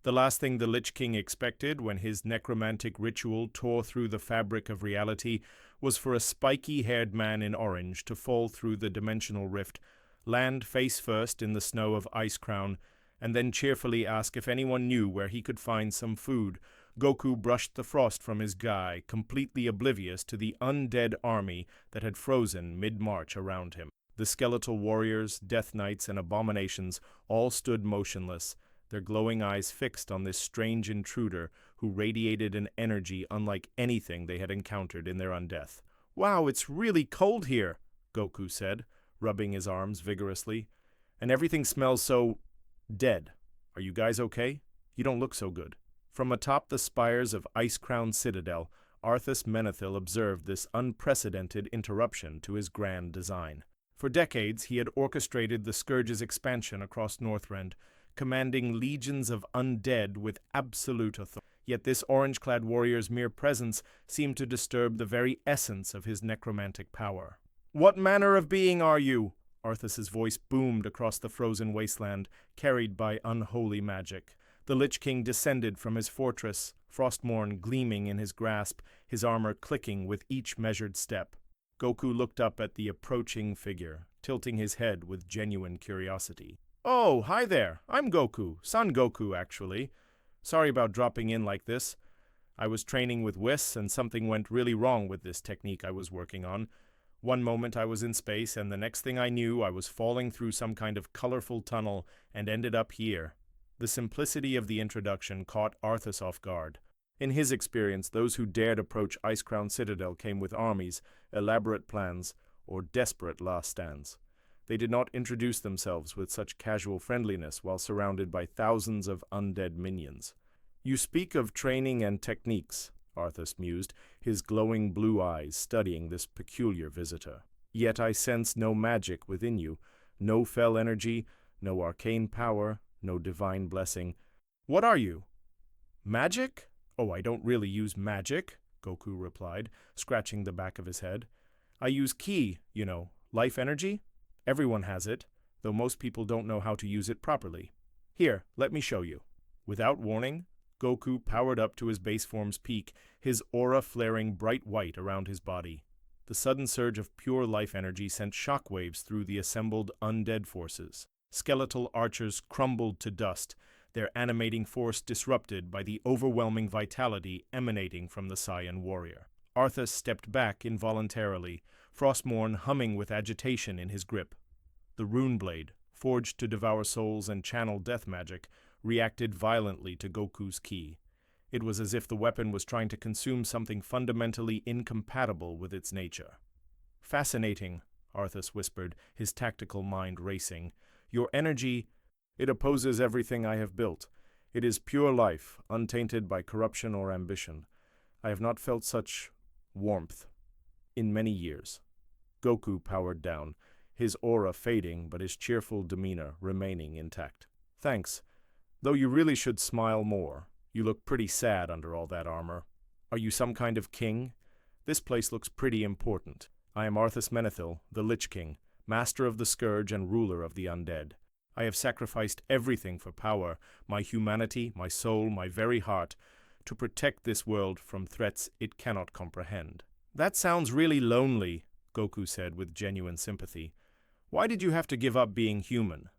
The last thing the Lich King expected when his necromantic ritual tore through the fabric of reality was for a spiky-haired man in orange to fall through the dimensional rift, land face first in the snow of Icecrown, and then cheerfully ask if anyone knew where he could find some food. Goku brushed the frost from his guy, completely oblivious to the undead army that had frozen mid-march around him. The skeletal warriors, death knights, and abominations all stood motionless, their glowing eyes fixed on this strange intruder who radiated an energy unlike anything they had encountered in their undeath. "Wow, it's really cold here," Goku said, rubbing his arms vigorously. "And everything smells so dead. Are you guys okay? You don't look so good." From atop the spires of Icecrown Citadel, Arthas Menethil observed this unprecedented interruption to his grand design. For decades, he had orchestrated the Scourge's expansion across Northrend, commanding legions of undead with absolute authority. Yet this orange-clad warrior's mere presence seemed to disturb the very essence of his necromantic power. "What manner of being are you?" Arthas's voice boomed across the frozen wasteland, carried by unholy magic. The Lich King descended from his fortress, Frostmourne gleaming in his grasp, his armor clicking with each measured step. Goku looked up at the approaching figure, tilting his head with genuine curiosity. "Oh, hi there. I'm Goku. Son Goku, actually. Sorry about dropping in like this. I was training with Whis, and something went really wrong with this technique I was working on. One moment I was in space, and the next thing I knew I was falling through some kind of colorful tunnel and ended up here." The simplicity of the introduction caught Arthas off guard. In his experience, those who dared approach Icecrown Citadel came with armies, elaborate plans, or desperate last stands. They did not introduce themselves with such casual friendliness while surrounded by thousands of undead minions. "You speak of training and techniques," Arthas mused, his glowing blue eyes studying this peculiar visitor. "Yet I sense no magic within you, no fell energy, no arcane power, no divine blessing. What are you? Magic? Oh, I don't really use magic," Goku replied, scratching the back of his head. "I use ki, life energy. Everyone has it, though most people don't know how to use it properly. Here, let me show you." Without warning, Goku powered up to his base form's peak, his aura flaring bright white around his body. The sudden surge of pure life energy sent shockwaves through the assembled undead forces. Skeletal archers crumbled to dust, their animating force disrupted by the overwhelming vitality emanating from the Saiyan warrior. Arthas stepped back involuntarily, Frostmourne humming with agitation in his grip. The rune blade, forged to devour souls and channel death magic, reacted violently to Goku's ki. It was as if the weapon was trying to consume something fundamentally incompatible with its nature. "Fascinating," Arthas whispered, his tactical mind racing. "Your energy, it opposes everything I have built. It is pure life, untainted by corruption or ambition. I have not felt such warmth in many years." Goku powered down, his aura fading but his cheerful demeanor remaining intact. "Thanks. Though you really should smile more. You look pretty sad under all that armor. Are you some kind of king? This place looks pretty important. I am Arthas Menethil, the Lich King, master of the Scourge and ruler of the undead. I have sacrificed everything for power, my humanity, my soul, my very heart, to protect this world from threats it cannot comprehend." "That sounds really lonely," Goku said with genuine sympathy. "Why did you have to give up being human?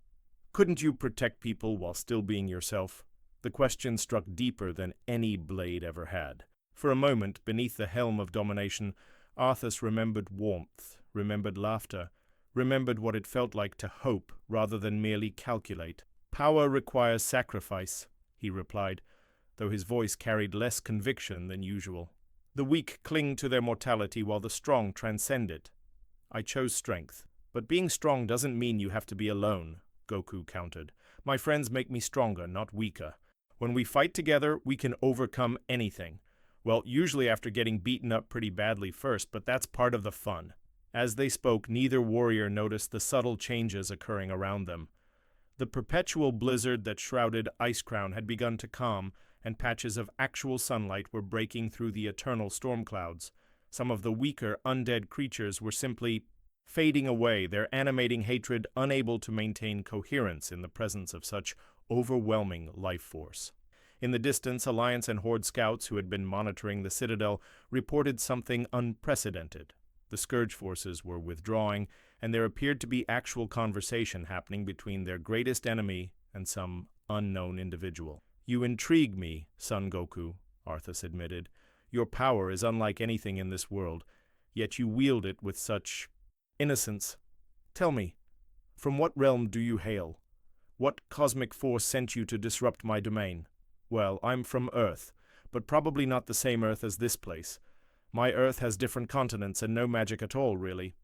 Couldn't you protect people while still being yourself?" The question struck deeper than any blade ever had. For a moment, beneath the helm of domination, Arthas remembered warmth, remembered laughter, remembered what it felt like to hope rather than merely calculate. "Power requires sacrifice," he replied, though his voice carried less conviction than usual. "The weak cling to their mortality while the strong transcend it. I chose strength. But being strong doesn't mean you have to be alone," Goku countered. "My friends make me stronger, not weaker. When we fight together, we can overcome anything. Well, usually after getting beaten up pretty badly first, but that's part of the fun." As they spoke, neither warrior noticed the subtle changes occurring around them. The perpetual blizzard that shrouded Icecrown had begun to calm, and patches of actual sunlight were breaking through the eternal storm clouds. Some of the weaker undead creatures were simply fading away, their animating hatred unable to maintain coherence in the presence of such overwhelming life force. In the distance, Alliance and Horde scouts who had been monitoring the Citadel reported something unprecedented. The Scourge forces were withdrawing, and there appeared to be actual conversation happening between their greatest enemy and some unknown individual. "You intrigue me, Son Goku," Arthas admitted. "Your power is unlike anything in this world, yet you wield it with such innocence. Tell me, from what realm do you hail? What cosmic force sent you to disrupt my domain?" "Well, I'm from Earth, but probably not the same Earth as this place. My Earth has different continents and no magic at all, really.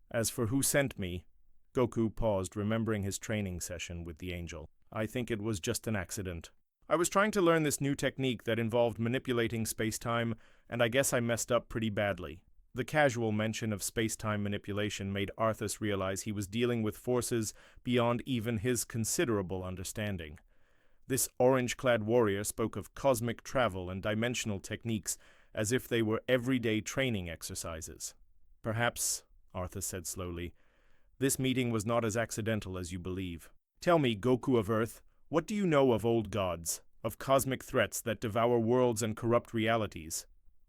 As for who sent me," Goku paused, remembering his training session with the angel. "I think it was just an accident. I was trying to learn this new technique that involved manipulating space-time, and I guess I messed up pretty badly." The casual mention of space-time manipulation made Arthas realize he was dealing with forces beyond even his considerable understanding. This orange-clad warrior spoke of cosmic travel and dimensional techniques as if they were everyday training exercises. "Perhaps," Arthas said slowly, "this meeting was not as accidental as you believe. Tell me, Goku of Earth, what do you know of old gods, of cosmic threats that devour worlds and corrupt realities?"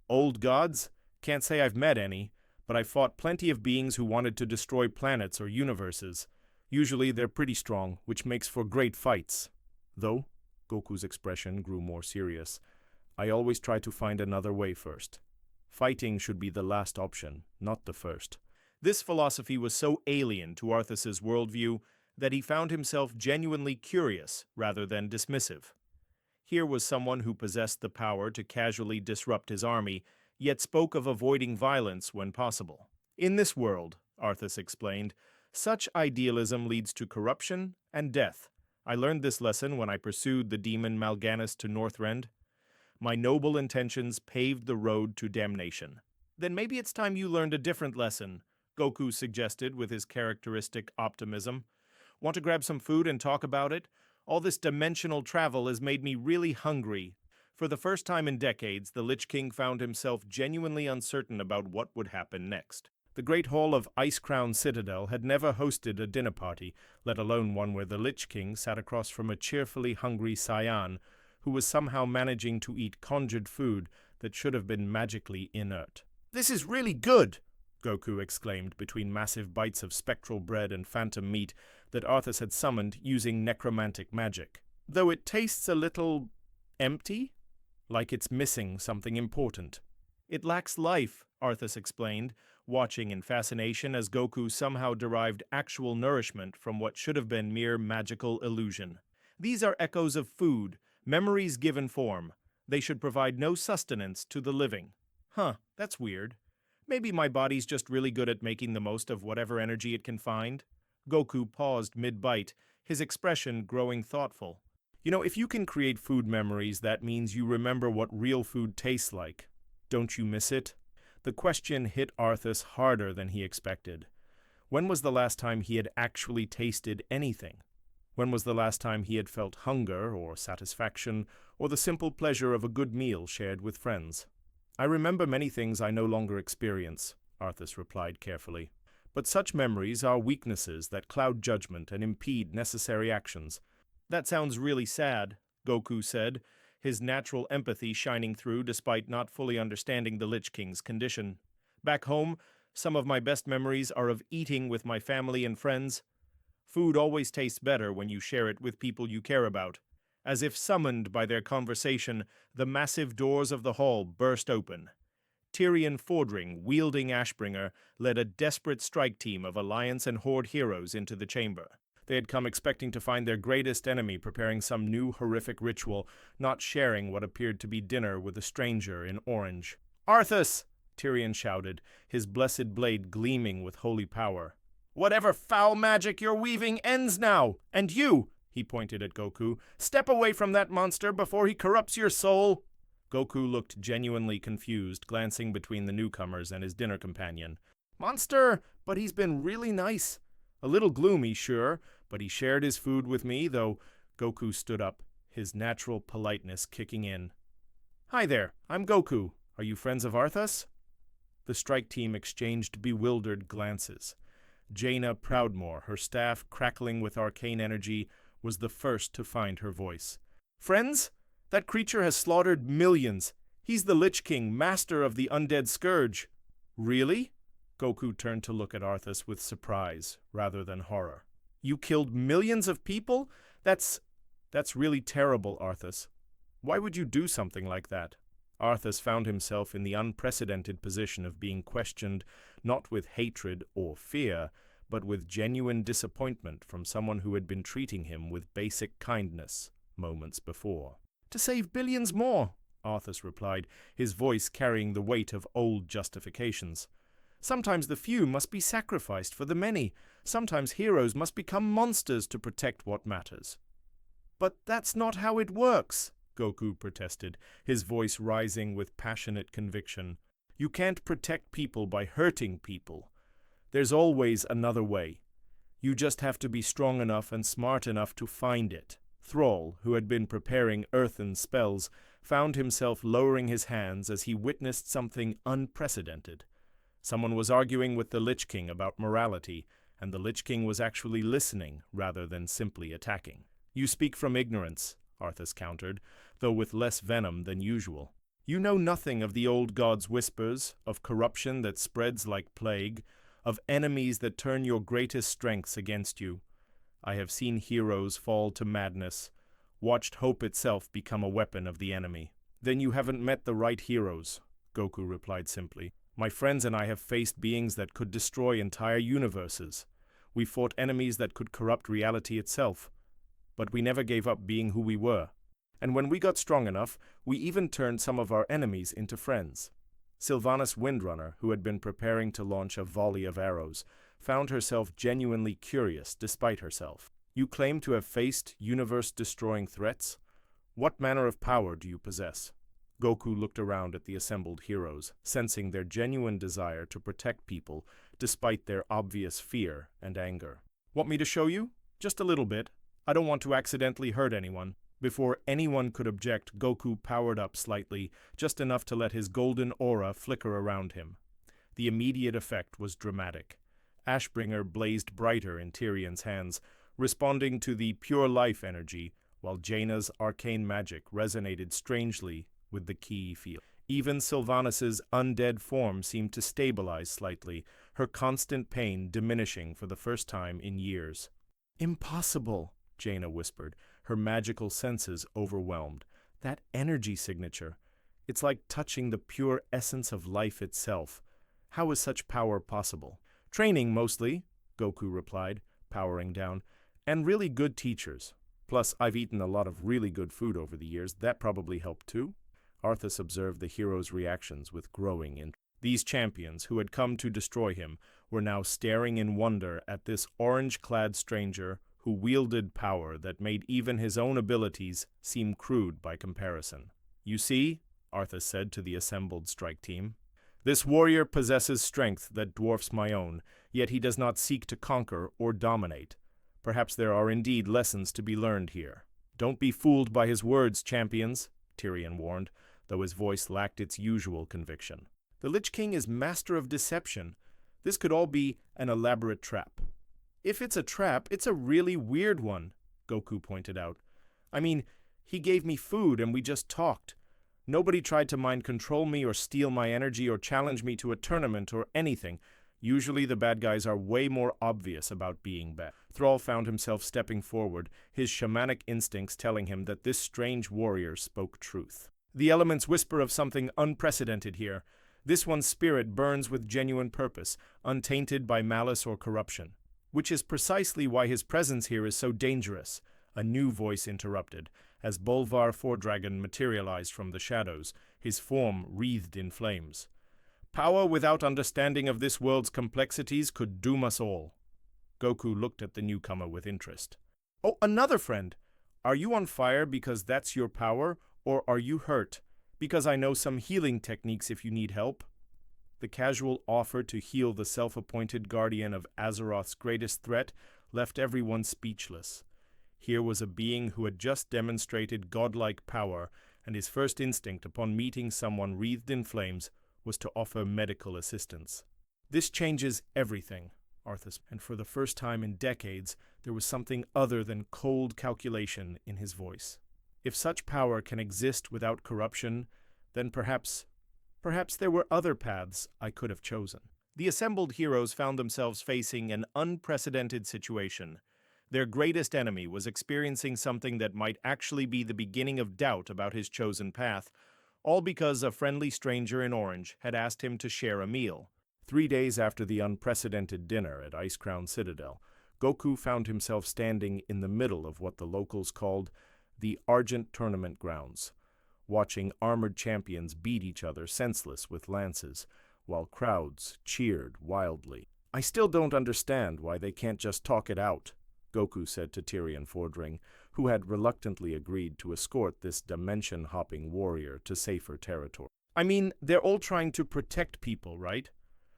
"Old gods? Can't say I've met any, but I've fought plenty of beings who wanted to destroy planets or universes. Usually they're pretty strong, which makes for great fights. Though," Goku's expression grew more serious, "I always try to find another way first. Fighting should be the last option, not the first." This philosophy was so alien to Arthas's worldview that he found himself genuinely curious rather than dismissive. Here was someone who possessed the power to casually disrupt his army, yet spoke of avoiding violence when possible. "In this world," Arthas explained, "such idealism leads to corruption and death. I learned this lesson when I pursued the demon Mal'Ganis to Northrend. My noble intentions paved the road to damnation." "Then maybe it's time you learned a different lesson," Goku suggested with his characteristic optimism. "Want to grab some food and talk about it? All this dimensional travel has made me really hungry." For the first time in decades, the Lich King found himself genuinely uncertain about what would happen next. The Great Hall of Ice Crown Citadel had never hosted a dinner party, let alone one where the Lich King sat across from a cheerfully hungry Saiyan, who was somehow managing to eat conjured food that should have been magically inert. "This is really good!" Goku exclaimed between massive bites of spectral bread and phantom meat that Arthas had summoned using necromantic magic. "Though it tastes a little empty? Like it's missing something important." "It lacks life," Arthas explained, watching in fascination as Goku somehow derived actual nourishment from what should have been mere magical illusion. "These are echoes of food, memories given form. They should provide no sustenance to the living." "Huh, that's weird. Maybe my body's just really good at making the most of whatever energy it can find." Goku paused mid-bite, his expression growing thoughtful. "You know, if you can create food memories, that means you remember what real food tastes like. Don't you miss it?" The question hit Arthas harder than he expected. When was the last time he had actually tasted anything? When was the last time he had felt hunger or satisfaction or the simple pleasure of a good meal shared with friends? "I remember many things I no longer experience," Arthas replied carefully. "But such memories are weaknesses that cloud judgment and impede necessary actions." "That sounds really sad," Goku said, his natural empathy shining through despite not fully understanding the Lich King's condition. "Back home, some of my best memories are of eating with my family and friends. Food always tastes better when you share it with people you care about." As if summoned by their conversation, the massive doors of the hall burst open. Tyrion Fordring, wielding Ashbringer, led a desperate strike team of Alliance and Horde heroes into the chamber. They had come expecting to find their greatest enemy preparing some new horrific ritual, not sharing what appeared to be dinner with a stranger in orange. "Arthas!" Tyrion shouted, his blessed blade gleaming with holy power. "Whatever foul magic you're weaving ends now! And you," he pointed at Goku, "step away from that monster before he corrupts your soul!" Goku looked genuinely confused, glancing between the newcomers and his dinner companion. "Monster, but he's been really nice. A little gloomy, sure, but he shared his food with me, though." Goku stood up, his natural politeness kicking in. "Hi there, I'm Goku. Are you friends of Arthas?" The strike team exchanged bewildered glances. Jaina Proudmoore, her staff crackling with arcane energy, was the first to find her voice. "Friends? That creature has slaughtered millions. He's the Lich King, master of the undead scourge." "Really?" Goku turned to look at Arthas with surprise, rather than horror. "You killed millions of people? That's really terrible, Arthas. Why would you do something like that?" Arthas found himself in the unprecedented position of being questioned not with hatred or fear, but with genuine disappointment from someone who had been treating him with basic kindness moments before. "To save billions more," Arthas replied, his voice carrying the weight of old justifications. "Sometimes the few must be sacrificed for the many. Sometimes heroes must become monsters to protect what matters." "But that's not how it works," Goku protested, his voice rising with passionate conviction. "You can't protect people by hurting people. There's always another way. You just have to be strong enough and smart enough to find it." Thrall, who had been preparing earthen spells, found himself lowering his hands as he witnessed something unprecedented. Someone was arguing with the Lich King about morality, and the Lich King was actually listening rather than simply attacking. "You speak from ignorance," Arthas countered, though with less venom than usual. "You know nothing of the old god's whispers, of corruption that spreads like plague, of enemies that turn your greatest strengths against you. I have seen heroes fall to madness, watched hope itself become a weapon of the enemy." "Then you haven't met the right heroes," Goku replied simply. "My friends and I have faced beings that could destroy entire universes. We fought enemies that could corrupt reality itself. But we never gave up being who we were. And when we got strong enough, we even turned some of our enemies into friends." Sylvanas Windrunner, who had been preparing to launch a volley of arrows, found herself genuinely curious despite herself. "You claim to have faced universe-destroying threats? What manner of power do you possess?" Goku looked around at the assembled heroes, sensing their genuine desire to protect people despite their obvious fear and anger. "Want me to show you? Just a little bit. I don't want to accidentally hurt anyone." Before anyone could object, Goku powered up slightly, just enough to let his golden aura flicker around him. The immediate effect was dramatic. Ashbringer blazed brighter in Tyrion's hands, responding to the pure life energy, while Jaina's arcane magic resonated strangely with the key field. Even Sylvanas's undead form seemed to stabilize slightly, her constant pain diminishing for the first time in years. "Impossible," Jaina whispered, her magical senses overwhelmed. "That energy signature. It's like touching the pure essence of life itself. How is such power possible?" "Training, mostly," Goku replied, powering down, "and really good teachers. Plus, I've eaten a lot of really good food over the years. That probably helped too." Arthas observed the heroes' reactions with growing interest. These champions, who had come to destroy him, were now staring in wonder at this orange-clad stranger who wielded power that made even his own abilities seem crude by comparison. "You see," Arthas said to the assembled strike team, "this warrior possesses strength that dwarfs my own, yet he does not seek to conquer or dominate. Perhaps there are indeed lessons to be learned here." "Don't be fooled by his words, champions," Tyrion warned, though his voice lacked its usual conviction. "The Lich King is master of deception. This could all be an elaborate trap." "If it's a trap, it's a really weird one," Goku pointed out. "I mean, he gave me food and we just talked. Nobody tried to mind control me or steal my energy or challenge me to a tournament or anything. Usually the bad guys are way more obvious about being bad." Thrall found himself stepping forward, his shamanic instincts telling him that this strange warrior spoke truth. "The elements whisper of something unprecedented here. This one's spirit burns with genuine purpose, untainted by malice or corruption. Which is precisely why his presence here is so dangerous," a new voice interrupted, as Bolvar Fordragon materialized from the shadows, his form wreathed in flames. "Power without understanding of this world's complexities could doom us all." Goku looked at the newcomer with interest. "Oh, another friend! Are you on fire because that's your power, or are you hurt? Because I know some healing techniques if you need help." The casual offer to heal the self-appointed guardian of Azeroth's greatest threat left everyone speechless. Here was a being who had just demonstrated godlike power, and his first instinct upon meeting someone wreathed in flames was to offer medical assistance. "This changes everything," Arthas, and for the first time in decades, there was something other than cold calculation in his voice. If such power can exist without corruption, then perhaps there were other paths I could have chosen. The assembled heroes found themselves facing an unprecedented situation. Their greatest enemy was experiencing something that might actually be the beginning of doubt about his chosen path, all because a friendly stranger in orange had asked him to share a meal. 3 days after the unprecedented dinner at Ice Crown Citadel, Goku found himself standing in the middle of what the locals called the Argent Tournament grounds, watching armored champions beat each other senseless with lances, while crowds cheered wildly. "I still don't understand why they can't just talk it out," Goku said to Tyrion Fordring, who had reluctantly agreed to escort this dimension-hopping warrior to safer territory. "I mean, they're all trying to protect people, right?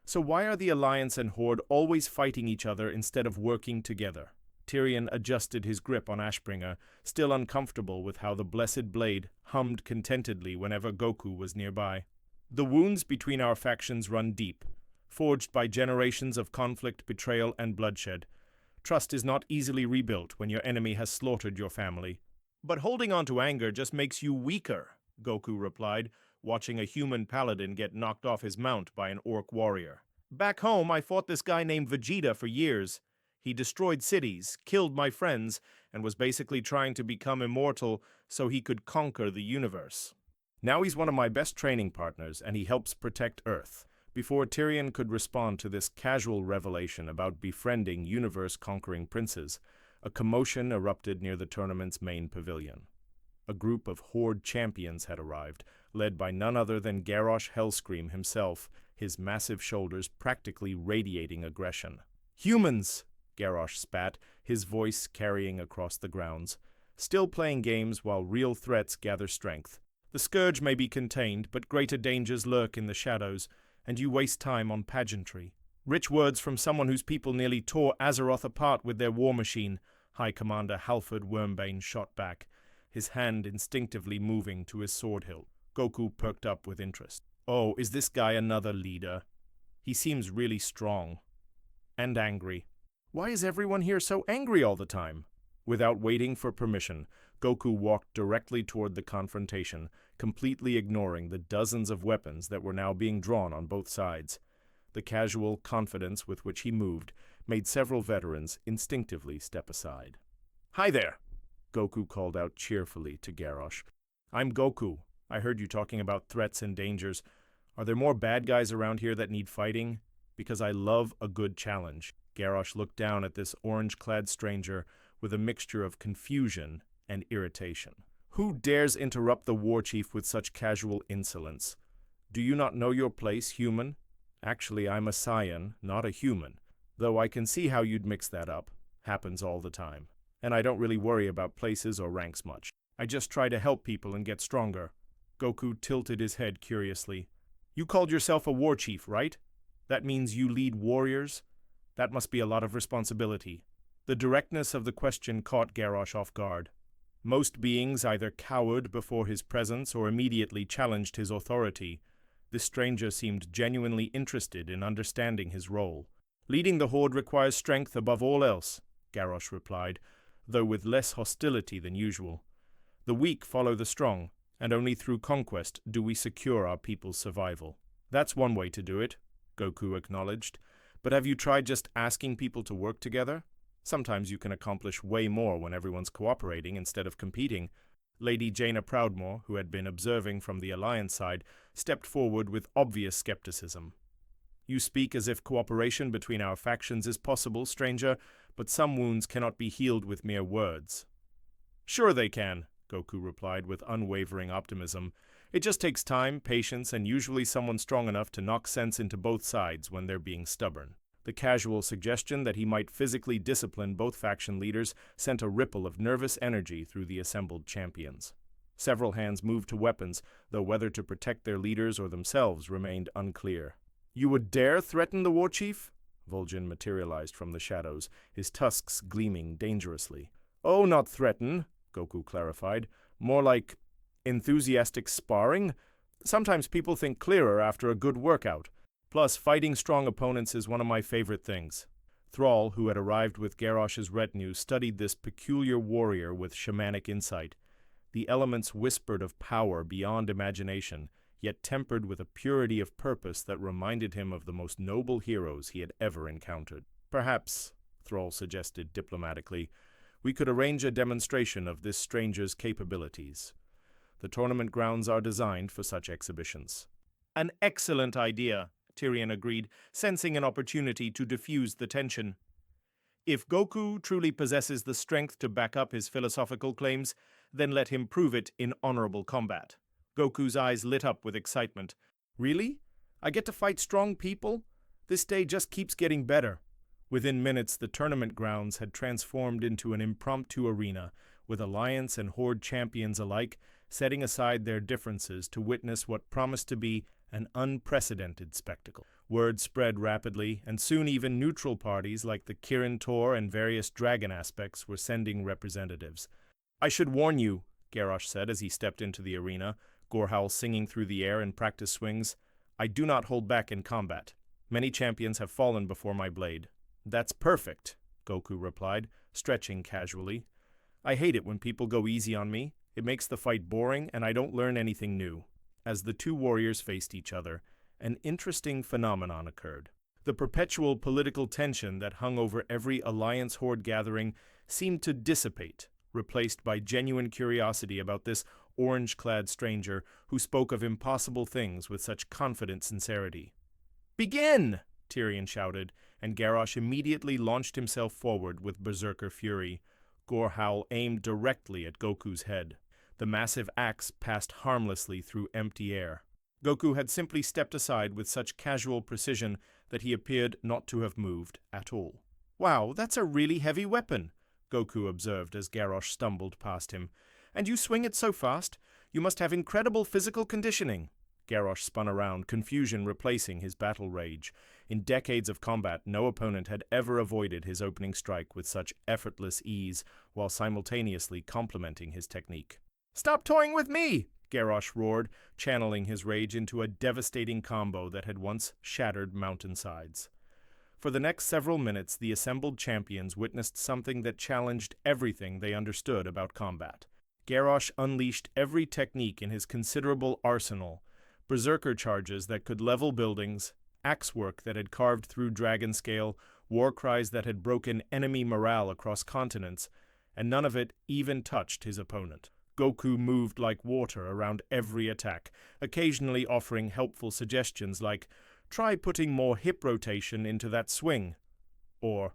So why are the Alliance and Horde always fighting each other instead of working together?" Tyrion adjusted his grip on Ashbringer, still uncomfortable with how the blessed blade hummed contentedly whenever Goku was nearby. "The wounds between our factions run deep, forged by generations of conflict, betrayal, and bloodshed. Trust is not easily rebuilt when your enemy has slaughtered your family." "But holding on to anger just makes you weaker," Goku replied, watching a human paladin get knocked off his mount by an orc warrior. "Back home, I fought this guy named Vegeta for years. He destroyed cities, killed my friends, and was basically trying to become immortal so he could conquer the universe. Now he's one of my best training partners, and he helps protect Earth." Before Tyrion could respond to this casual revelation about befriending universe-conquering princes, a commotion erupted near the tournament's main pavilion. A group of Horde champions had arrived, led by none other than Garrosh Hellscream himself, his massive shoulders practically radiating aggression. "Humans!" Garrosh spat, his voice carrying across the grounds, "still playing games while real threats gather strength. The scourge may be contained, but greater dangers lurk in the shadows, and you waste time on pageantry." "Rich words from someone whose people nearly tore Azeroth apart with their war machine," High Commander Halford Wormbane shot back, his hand instinctively moving to his sword hilt. Goku perked up with interest. "Oh, is this guy another leader? He seems really strong. And angry. Why is everyone here so angry all the time?" Without waiting for permission, Goku walked directly toward the confrontation, completely ignoring the dozens of weapons that were now being drawn on both sides. The casual confidence with which he moved made several veterans instinctively step aside. "Hi there," Goku called out cheerfully to Garrosh. "I'm Goku. I heard you talking about threats and dangers. Are there more bad guys around here that need fighting? Because I love a good challenge." Garrosh looked down at this orange-clad stranger with a mixture of confusion and irritation. "Who dares interrupt the war chief with such casual insolence? Do you not know your place, human? Actually, I'm a Saiyan, not a human, though I can see how you'd mix that up. Happens all the time. And I don't really worry about places or ranks much. I just try to help people and get stronger." Goku tilted his head curiously. "You called yourself a war chief, right? That means you lead warriors? That must be a lot of responsibility." The directness of the question caught Garrosh off guard. Most beings either cowered before his presence or immediately challenged his authority. This stranger seemed genuinely interested in understanding his role. "Leading the Horde requires strength above all else," Garrosh replied, though with less hostility than usual. "The weak follow the strong, and only through conquest do we secure our people's survival." "That's one way to do it," Goku acknowledged. "But have you tried just asking people to work together? Sometimes you can accomplish way more when everyone's cooperating instead of competing." Lady Jaina Proudmoore, who had been observing from the Alliance side, stepped forward with obvious skepticism. "You speak as if cooperation between our factions is possible, stranger, but some wounds cannot be healed with mere words." "Sure they can," Goku replied with unwavering optimism. "It just takes time, patience, and usually someone strong enough to knock sense into both sides when they're being stubborn." The casual suggestion that he might physically discipline both faction leaders sent a ripple of nervous energy through the assembled champions. Several hands moved to weapons, though whether to protect their leaders or themselves remained unclear. "You would dare threaten the war chief?" Vol'jin materialized from the shadows, his tusks gleaming dangerously. "Oh, not threaten," Goku clarified. "More like enthusiastic sparring? Sometimes people think clearer after a good workout. Plus, fighting strong opponents is one of my favorite things." Thrall, who had arrived with Garrosh's retinue, studied this peculiar warrior with shamanic insight. The elements whispered of power beyond imagination, yet tempered with a purity of purpose that reminded him of the most noble heroes he had ever encountered. Perhaps, Thrall suggested diplomatically, we could arrange a demonstration of this stranger's capabilities. The tournament grounds are designed for such exhibitions. An excellent idea, Tyrion agreed, sensing an opportunity to diffuse the tension. If Goku truly possesses the strength to back up his philosophical claims, then let him prove it in honorable combat. Goku's eyes lit up with excitement. Really? I get to fight strong people? This day just keeps getting better. Within minutes, the tournament grounds had transformed into an impromptu arena, with Alliance and Horde champions alike setting aside their differences to witness what promised to be an unprecedented spectacle. Word spread rapidly, and soon even neutral parties like the Kirin Tor and various dragon aspects were sending representatives. I should warn you, Garrosh said as he stepped into the arena, Gorehowl singing through the air in practice swings. I do not hold back in combat. Many champions have fallen before my blade. That's perfect, Goku replied, stretching casually. I hate it when people go easy on me. It makes the fight boring, and I don't learn anything new. As the two warriors faced each other, an interesting phenomenon occurred. The perpetual political tension that hung over every Alliance Horde gathering seemed to dissipate, replaced by genuine curiosity about this orange-clad stranger who spoke of impossible things with such confident sincerity. Begin! Tyrion shouted, and Garrosh immediately launched himself forward with berserker fury. Gorehowl aimed directly at Goku's head. The massive axe passed harmlessly through empty air. Goku had simply stepped aside with such casual precision that he appeared not to have moved at all. Wow, that's a really heavy weapon, Goku observed as Garrosh stumbled past him. And you swing it so fast? You must have incredible physical conditioning. Garrosh spun around, confusion replacing his battle rage. In decades of combat, no opponent had ever avoided his opening strike with such effortless ease, while simultaneously complementing his technique. Stop toying with me! Garrosh roared, channeling his rage into a devastating combo that had once shattered mountainsides. For the next several minutes, the assembled champions witnessed something that challenged everything they understood about combat. Garrosh unleashed every technique in his considerable arsenal, berserker charges that could level buildings, axe work that had carved through dragon scale, war cries that had broken enemy morale across continents, and none of it even touched his opponent. Goku moved like water around every attack, occasionally offering helpful suggestions like, "Try putting more hip rotation into that swing," or,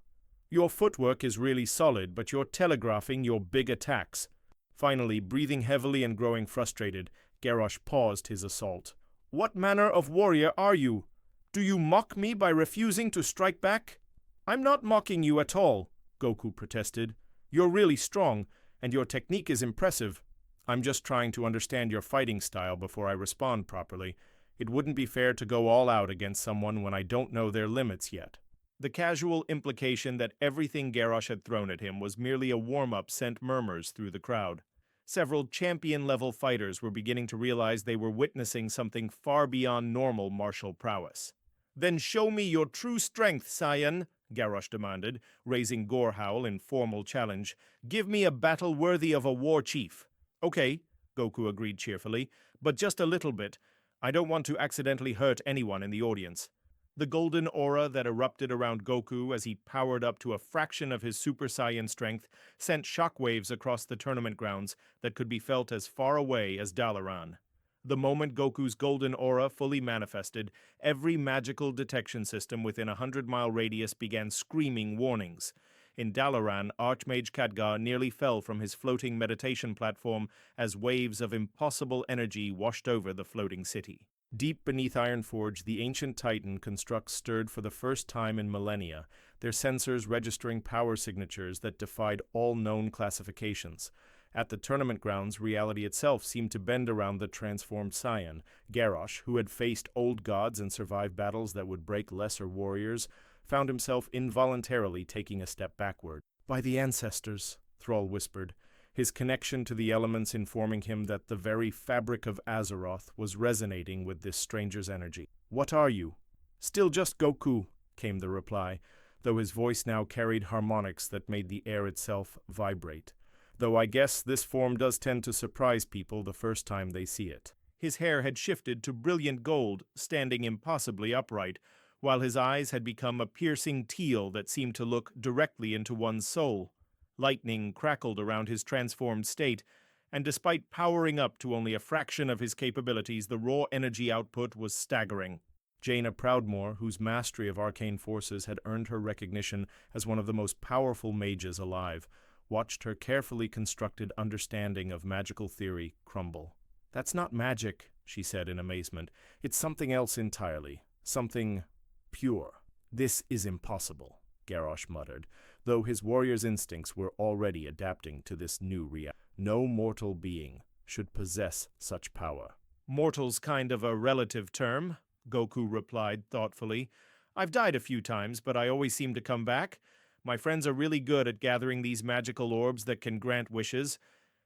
"Your footwork is really solid, but you're telegraphing your big attacks." Finally, breathing heavily and growing frustrated, Garrosh paused his assault. "What manner of warrior are you? Do you mock me by refusing to strike back?" "I'm not mocking you at all," Goku protested. "You're really strong, and your technique is impressive. I'm just trying to understand your fighting style before I respond properly. It wouldn't be fair to go all out against someone when I don't know their limits yet." The casual implication that everything Garrosh had thrown at him was merely a warm-up sent murmurs through the crowd. Several champion-level fighters were beginning to realize they were witnessing something far beyond normal martial prowess. "Then show me your true strength, Saiyan," Garrosh demanded, raising Gorehowl in formal challenge. "Give me a battle worthy of a war chief." "Okay," Goku agreed cheerfully, "but just a little bit. I don't want to accidentally hurt anyone in the audience." The golden aura that erupted around Goku as he powered up to a fraction of his Super Saiyan strength sent shockwaves across the tournament grounds that could be felt as far away as Dalaran. The moment Goku's golden aura fully manifested, every magical detection system within a 100-mile radius began screaming warnings. In Dalaran, Archmage Khadgar nearly fell from his floating meditation platform as waves of impossible energy washed over the floating city. Deep beneath Ironforge, the ancient Titan constructs stirred for the first time in millennia, their sensors registering power signatures that defied all known classifications. At the tournament grounds, reality itself seemed to bend around the transformed Saiyan. Garrosh, who had faced old gods and survived battles that would break lesser warriors, found himself involuntarily taking a step backward. "By the ancestors," Thrall whispered, his connection to the elements informing him that the very fabric of Azeroth was resonating with this stranger's energy. "What are you?" "Still just Goku," came the reply, though his voice now carried harmonics that made the air itself vibrate. though I guess this form does tend to surprise people the first time they see it. His hair had shifted to brilliant gold, standing impossibly upright, while his eyes had become a piercing teal that seemed to look directly into one's soul. Lightning crackled around his transformed state, and despite powering up to only a fraction of his capabilities, the raw energy output was staggering. Jaina Proudmoore, whose mastery of arcane forces had earned her recognition as one of the most powerful mages alive, watched her carefully constructed understanding of magical theory crumble. "That's not magic," she said in amazement. "It's something else entirely. Something pure." "This is impossible," Garrosh muttered, though his warrior's instincts were already adapting to this new reality. No mortal being should possess such power. "Mortal's kind of a relative term," Goku replied thoughtfully. "I've died a few times, but I always seem to come back. My friends are really good at gathering these magical orbs that can grant wishes.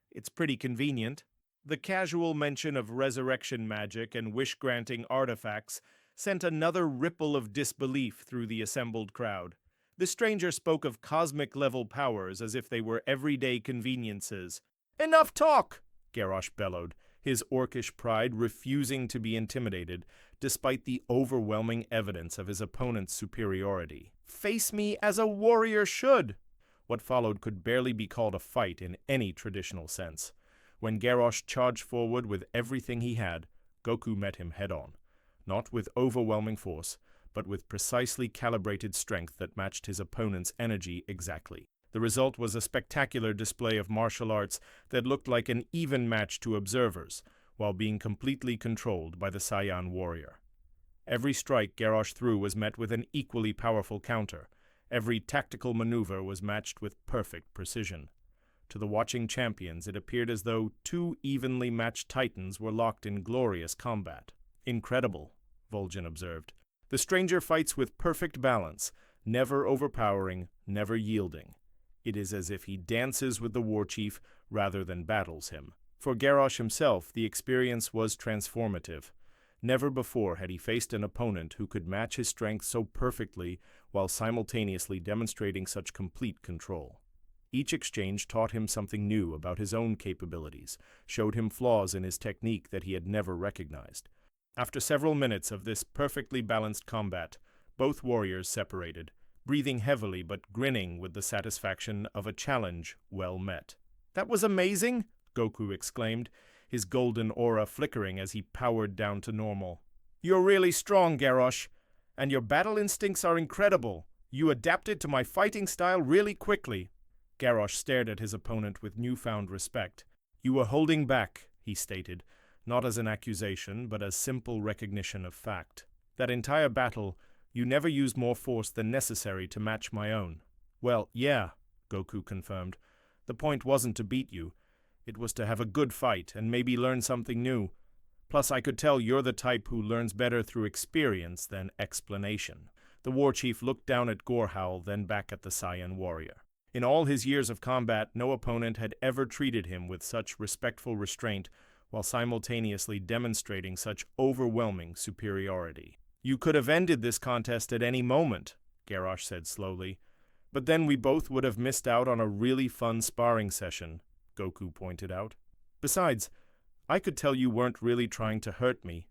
It's pretty convenient." The casual mention of resurrection magic and wish-granting artifacts sent another ripple of disbelief through the assembled crowd. The stranger spoke of cosmic-level powers as if they were everyday conveniences. "Enough talk!" Garrosh bellowed, his orcish pride refusing to be intimidated, despite the overwhelming evidence of his opponent's superiority. "Face me as a warrior should!" What followed could barely be called a fight in any traditional sense. When Garrosh charged forward with everything he had, Goku met him head-on, not with overwhelming force, but with precisely calibrated strength that matched his opponent's energy exactly. The result was a spectacular display of martial arts that looked like an even match to observers, while being completely controlled by the Saiyan warrior. Every strike Garrosh threw was met with an equally powerful counter. Every tactical maneuver was matched with perfect precision. To the watching champions, it appeared as though two evenly matched titans were locked in glorious combat. "Incredible," Vol'jin observed. "The stranger fights with perfect balance, never overpowering, never yielding. It is as if he dances with the warchief rather than battles him." For Garrosh himself, the experience was transformative. Never before had he faced an opponent who could match his strength so perfectly while simultaneously demonstrating such complete control. Each exchange taught him something new about his own capabilities, showed him flaws in his technique that he had never recognized. After several minutes of this perfectly balanced combat, both warriors separated, breathing heavily but grinning with the satisfaction of a challenge well met. "That was amazing!" Goku exclaimed, his golden aura flickering as he powered down to normal. "You're really strong, Garrosh, and your battle instincts are incredible. You adapted to my fighting style really quickly." Garrosh stared at his opponent with newfound respect. "You were holding back," he stated, not as an accusation, but as simple recognition of fact. "That entire battle, you never used more force than necessary to match my own." "Well, yeah," Goku confirmed. "The point wasn't to beat you. It was to have a good fight and maybe learn something new. Plus, I could tell you're the type who learns better through experience than explanation." The warchief looked down at Gorehowl, then back at the Saiyan warrior. In all his years of combat, no opponent had ever treated him with such respectful restraint while simultaneously demonstrating such overwhelming superiority. "You could have ended this contest at any moment," Garrosh said slowly. "But then we both would have missed out on a really fun sparring session," Goku pointed out. "Besides, I could tell you weren't really trying to hurt me.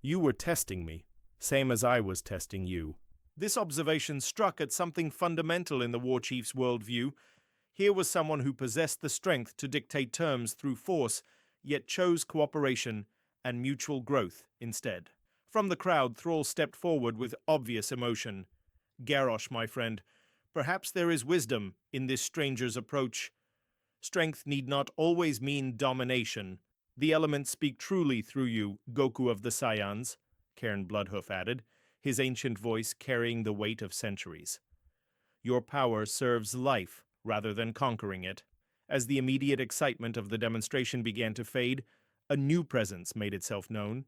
You were testing me, same as I was testing you." This observation struck at something fundamental in the warchief's worldview. Here was someone who possessed the strength to dictate terms through force, yet chose cooperation and mutual growth instead. From the crowd, Thrall stepped forward with obvious emotion. "Garrosh, my friend, perhaps there is wisdom in this stranger's approach. Strength need not always mean domination. The elements speak truly through you, Goku of the Saiyans," Cairn Bloodhoof added, his ancient voice carrying the weight of centuries. "Your power serves life rather than conquering it." As the immediate excitement of the demonstration began to fade, a new presence made itself known.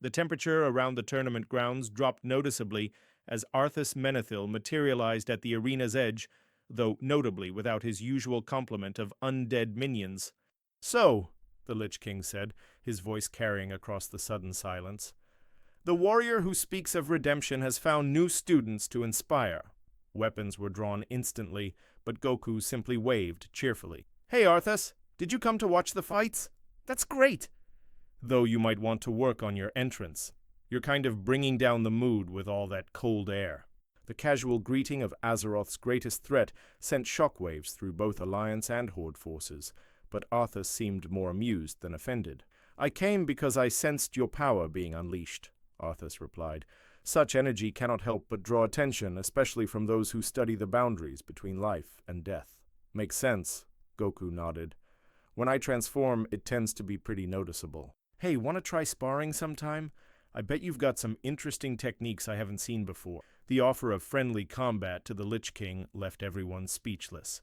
The temperature around the tournament grounds dropped noticeably as Arthas Menethil materialized at the arena's edge, though notably without his usual complement of undead minions. "So," the Lich King said, his voice carrying across the sudden silence, "the warrior who speaks of redemption has found new students to inspire." Weapons were drawn instantly, but Goku simply waved cheerfully. "Hey, Arthas, did you come to watch the fights? That's great! Though you might want to work on your entrance. You're kind of bringing down the mood with all that cold air." The casual greeting of Azeroth's greatest threat sent shockwaves through both Alliance and Horde forces, but Arthas seemed more amused than offended. "I came because I sensed your power being unleashed," Arthas replied. "Such energy cannot help but draw attention, especially from those who study the boundaries between life and death." "Makes sense," Goku nodded. "When I transform, it tends to be pretty noticeable." "Hey, want to try sparring sometime? I bet you've got some interesting techniques I haven't seen before." The offer of friendly combat to the Lich King left everyone speechless.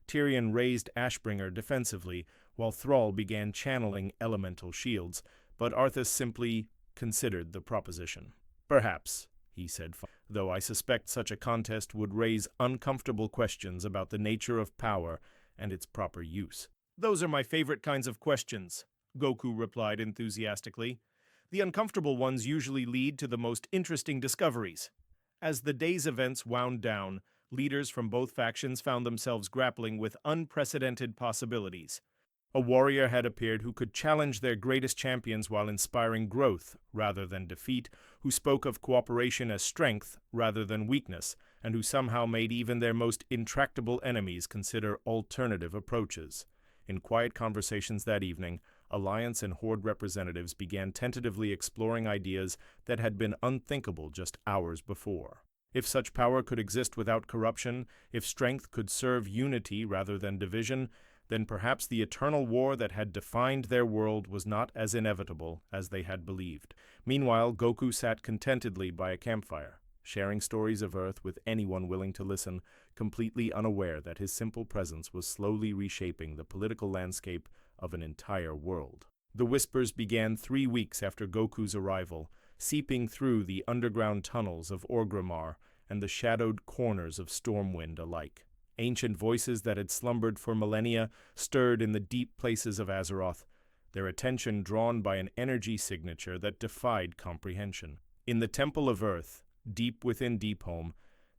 Tyrion raised Ashbringer defensively, while Thrall began channeling elemental shields, but Arthas simply considered the proposition. "Perhaps," he said, "though I suspect such a contest would raise uncomfortable questions about the nature of power and its proper use." "Those are my favorite kinds of questions," Goku replied enthusiastically. "The uncomfortable ones usually lead to the most interesting discoveries." As the day's events wound down, leaders from both factions found themselves grappling with unprecedented possibilities. A warrior had appeared who could challenge their greatest champions while inspiring growth rather than defeat, who spoke of cooperation as strength rather than weakness, and who somehow made even their most intractable enemies consider alternative approaches. In quiet conversations that evening, Alliance and Horde representatives began tentatively exploring ideas that had been unthinkable just hours before. If such power could exist without corruption, if strength could serve unity rather than division, then perhaps the eternal war that had defined their world was not as inevitable as they had believed. Meanwhile, Goku sat contentedly by a campfire, sharing stories of Earth with anyone willing to listen, completely unaware that his simple presence was slowly reshaping the political landscape of an entire world. The whispers began 3 weeks after Goku's arrival, seeping through the underground tunnels of Orgrimmar and the shadowed corners of Stormwind alike. Ancient voices that had slumbered for millennia stirred in the deep places of Azeroth, their attention drawn by an energy signature that defied comprehension. In the Temple of Earth, deep within Deepholm,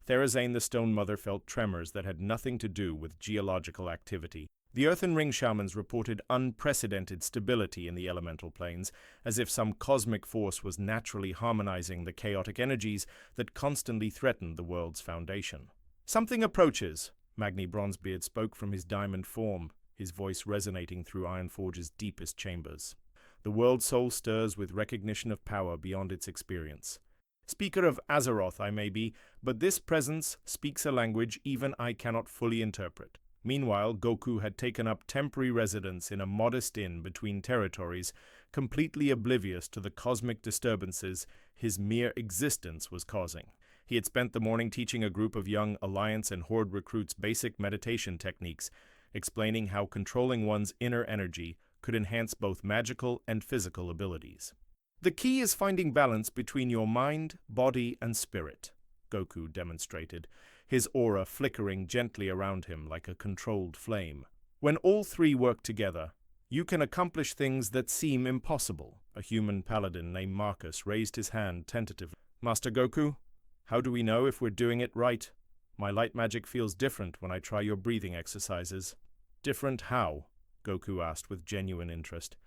Therazane the Stone Mother felt tremors that had nothing to do with geological activity. The Earthen Ring Shamans reported unprecedented stability in the elemental planes, as if some cosmic force was naturally harmonizing the chaotic energies that constantly threatened the world's foundation. "Something approaches," Magni Bronzebeard spoke from his diamond form, his voice resonating through Ironforge's deepest chambers. "The world's soul stirs with recognition of power beyond its experience. Speaker of Azeroth I may be, but this presence speaks a language even I cannot fully interpret." Meanwhile, Goku had taken up temporary residence in a modest inn between territories, completely oblivious to the cosmic disturbances his mere existence was causing. He had spent the morning teaching a group of young Alliance and Horde recruits basic meditation techniques, explaining how controlling one's inner energy could enhance both magical and physical abilities. "The key is finding balance between your mind, body, and spirit," Goku demonstrated, his aura flickering gently around him like a controlled flame. "When all three work together, you can accomplish things that seem impossible." A human paladin named Marcus raised his hand tentatively. "Master Goku, how do we know if we're doing it right? My light magic feels different when I try your breathing exercises." "Different how?" Goku asked with genuine interest.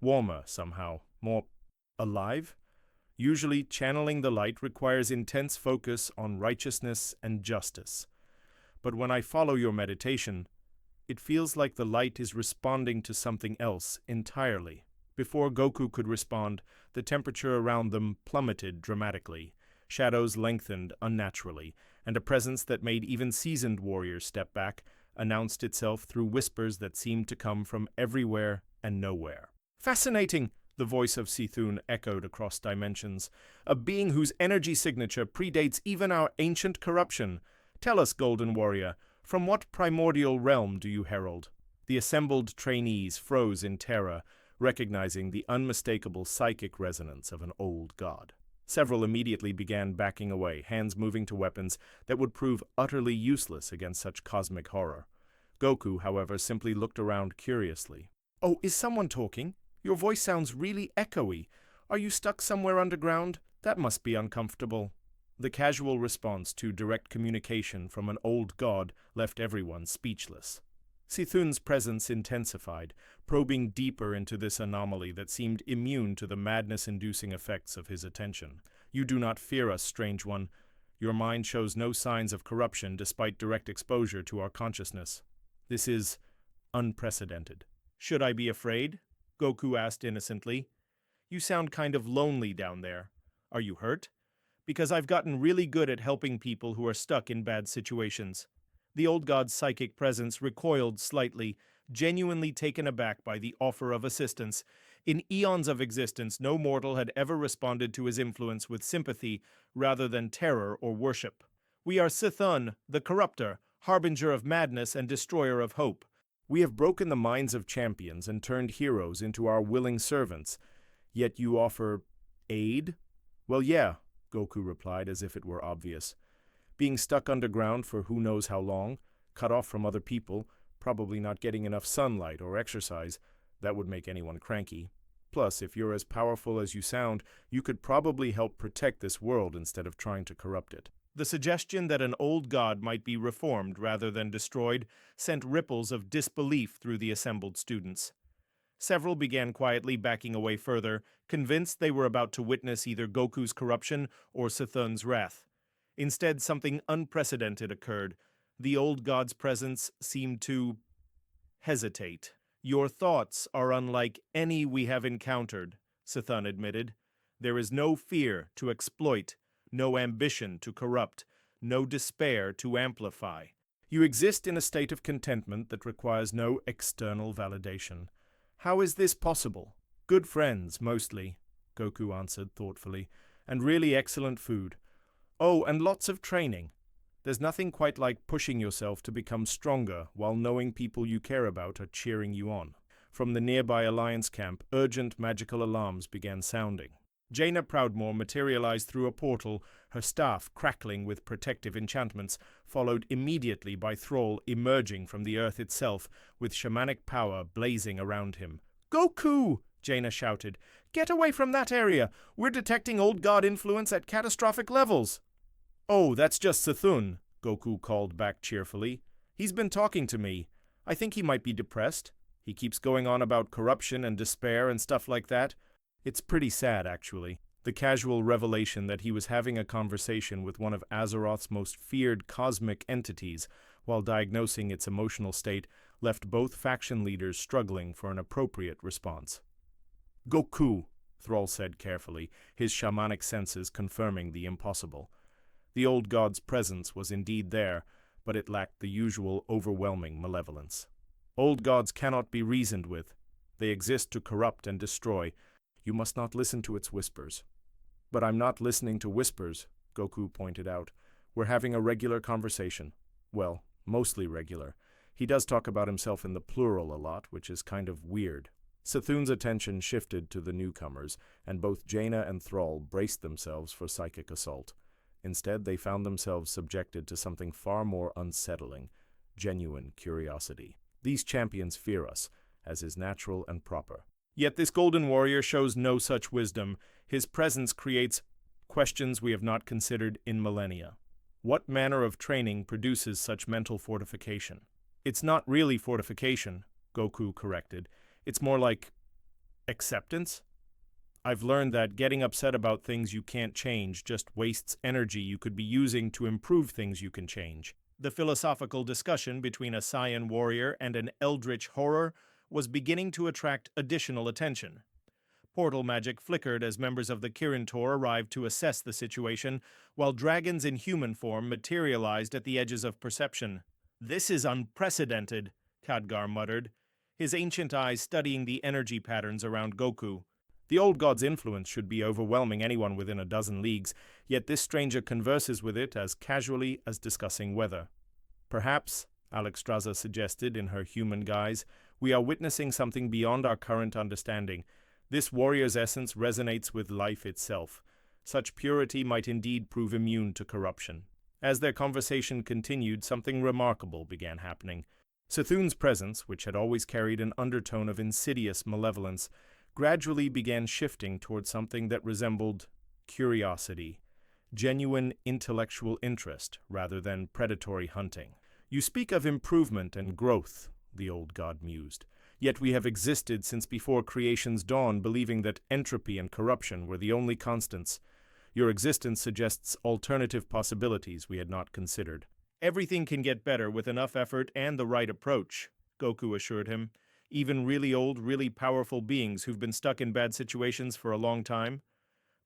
"Warmer, somehow. More alive? Usually, channeling the light requires intense focus on righteousness and justice. But when I follow your meditation, it feels like the light is responding to something else entirely." Before Goku could respond, the temperature around them plummeted dramatically. Shadows lengthened unnaturally, and a presence that made even seasoned warriors step back announced itself through whispers that seemed to come from everywhere and nowhere. "Fascinating!" The voice of Sithun echoed across dimensions. "A being whose energy signature predates even our ancient corruption. Tell us, Golden Warrior, from what primordial realm do you herald?" The assembled trainees froze in terror, recognizing the unmistakable psychic resonance of an old god. Several immediately began backing away, hands moving to weapons that would prove utterly useless against such cosmic horror. Goku, however, simply looked around curiously. "Oh, is someone talking? Your voice sounds really echoey. Are you stuck somewhere underground? That must be uncomfortable." The casual response to direct communication from an old god left everyone speechless. Sithun's presence intensified, probing deeper into this anomaly that seemed immune to the madness-inducing effects of his attention. You do not fear us, strange one. Your mind shows no signs of corruption despite direct exposure to our consciousness. This is unprecedented. Should I be afraid? Goku asked innocently. You sound kind of lonely down there. Are you hurt? Because I've gotten really good at helping people who are stuck in bad situations. The old god's psychic presence recoiled slightly, genuinely taken aback by the offer of assistance. In eons of existence, no mortal had ever responded to his influence with sympathy rather than terror or worship. We are Sithun, the corruptor, harbinger of madness and destroyer of hope. We have broken the minds of champions and turned heroes into our willing servants. Yet you offer aid? Well, yeah, Goku replied as if it were obvious. Being stuck underground for who knows how long, cut off from other people, probably not getting enough sunlight or exercise, that would make anyone cranky. Plus, if you're as powerful as you sound, you could probably help protect this world instead of trying to corrupt it. The suggestion that an old god might be reformed rather than destroyed sent ripples of disbelief through the assembled students. Several began quietly backing away further, convinced they were about to witness either Goku's corruption or Sithun's wrath. Instead, something unprecedented occurred. The old god's presence seemed to hesitate. Your thoughts are unlike any we have encountered, Sithun admitted. There is no fear to exploit, no ambition to corrupt, no despair to amplify. You exist in a state of contentment that requires no external validation. How is this possible? Good friends, mostly, Goku answered thoughtfully, and really excellent food. Oh, and lots of training. There's nothing quite like pushing yourself to become stronger while knowing people you care about are cheering you on. From the nearby Alliance camp, urgent magical alarms began sounding. Jaina Proudmoore materialized through a portal, her staff crackling with protective enchantments, followed immediately by Thrall emerging from the earth itself, with shamanic power blazing around him. "Goku!" Jaina shouted. "Get away from that area! We're detecting old god influence at catastrophic levels!" "Oh, that's just Sithun," Goku called back cheerfully. "He's been talking to me. I think he might be depressed. He keeps going on about corruption and despair and stuff like that. It's pretty sad, actually." The casual revelation that he was having a conversation with one of Azeroth's most feared cosmic entities while diagnosing its emotional state left both faction leaders struggling for an appropriate response. "Goku," Thrall said carefully, his shamanic senses confirming the impossible. The old god's presence was indeed there, but it lacked the usual overwhelming malevolence. Old gods cannot be reasoned with. They exist to corrupt and destroy. You must not listen to its whispers. "But I'm not listening to whispers," Goku pointed out. "We're having a regular conversation. Well, mostly regular. He does talk about himself in the plural a lot, which is kind of weird." Sithun's attention shifted to the newcomers, and both Jaina and Thrall braced themselves for psychic assault. Instead, they found themselves subjected to something far more unsettling, genuine curiosity. These champions fear us, as is natural and proper. Yet this golden warrior shows no such wisdom. His presence creates questions we have not considered in millennia. What manner of training produces such mental fortification? "It's not really fortification," Goku corrected. "It's more like acceptance. I've learned that getting upset about things you can't change just wastes energy you could be using to improve things you can change." The philosophical discussion between a Saiyan warrior and an eldritch horror was beginning to attract additional attention. Portal magic flickered as members of the Kirin Tor arrived to assess the situation, while dragons in human form materialized at the edges of perception. "This is unprecedented," Khadgar muttered, his ancient eyes studying the energy patterns around Goku. The old god's influence should be overwhelming anyone within a dozen leagues, yet this stranger converses with it as casually as discussing weather. "Perhaps," Alexstrasza suggested in her human guise, "we are witnessing something beyond our current understanding. This warrior's essence resonates with life itself. Such purity might indeed prove immune to corruption." As their conversation continued, something remarkable began happening. Sithun's presence, which had always carried an undertone of insidious malevolence, gradually began shifting toward something that resembled curiosity, genuine intellectual interest rather than predatory hunting. "You speak of improvement and growth," the old god mused. Yet we have existed since before creation's dawn, believing that entropy and corruption were the only constants. Your existence suggests alternative possibilities we had not considered. Everything can get better with enough effort and the right approach, Goku assured him. Even really old, really powerful beings who've been stuck in bad situations for a long time.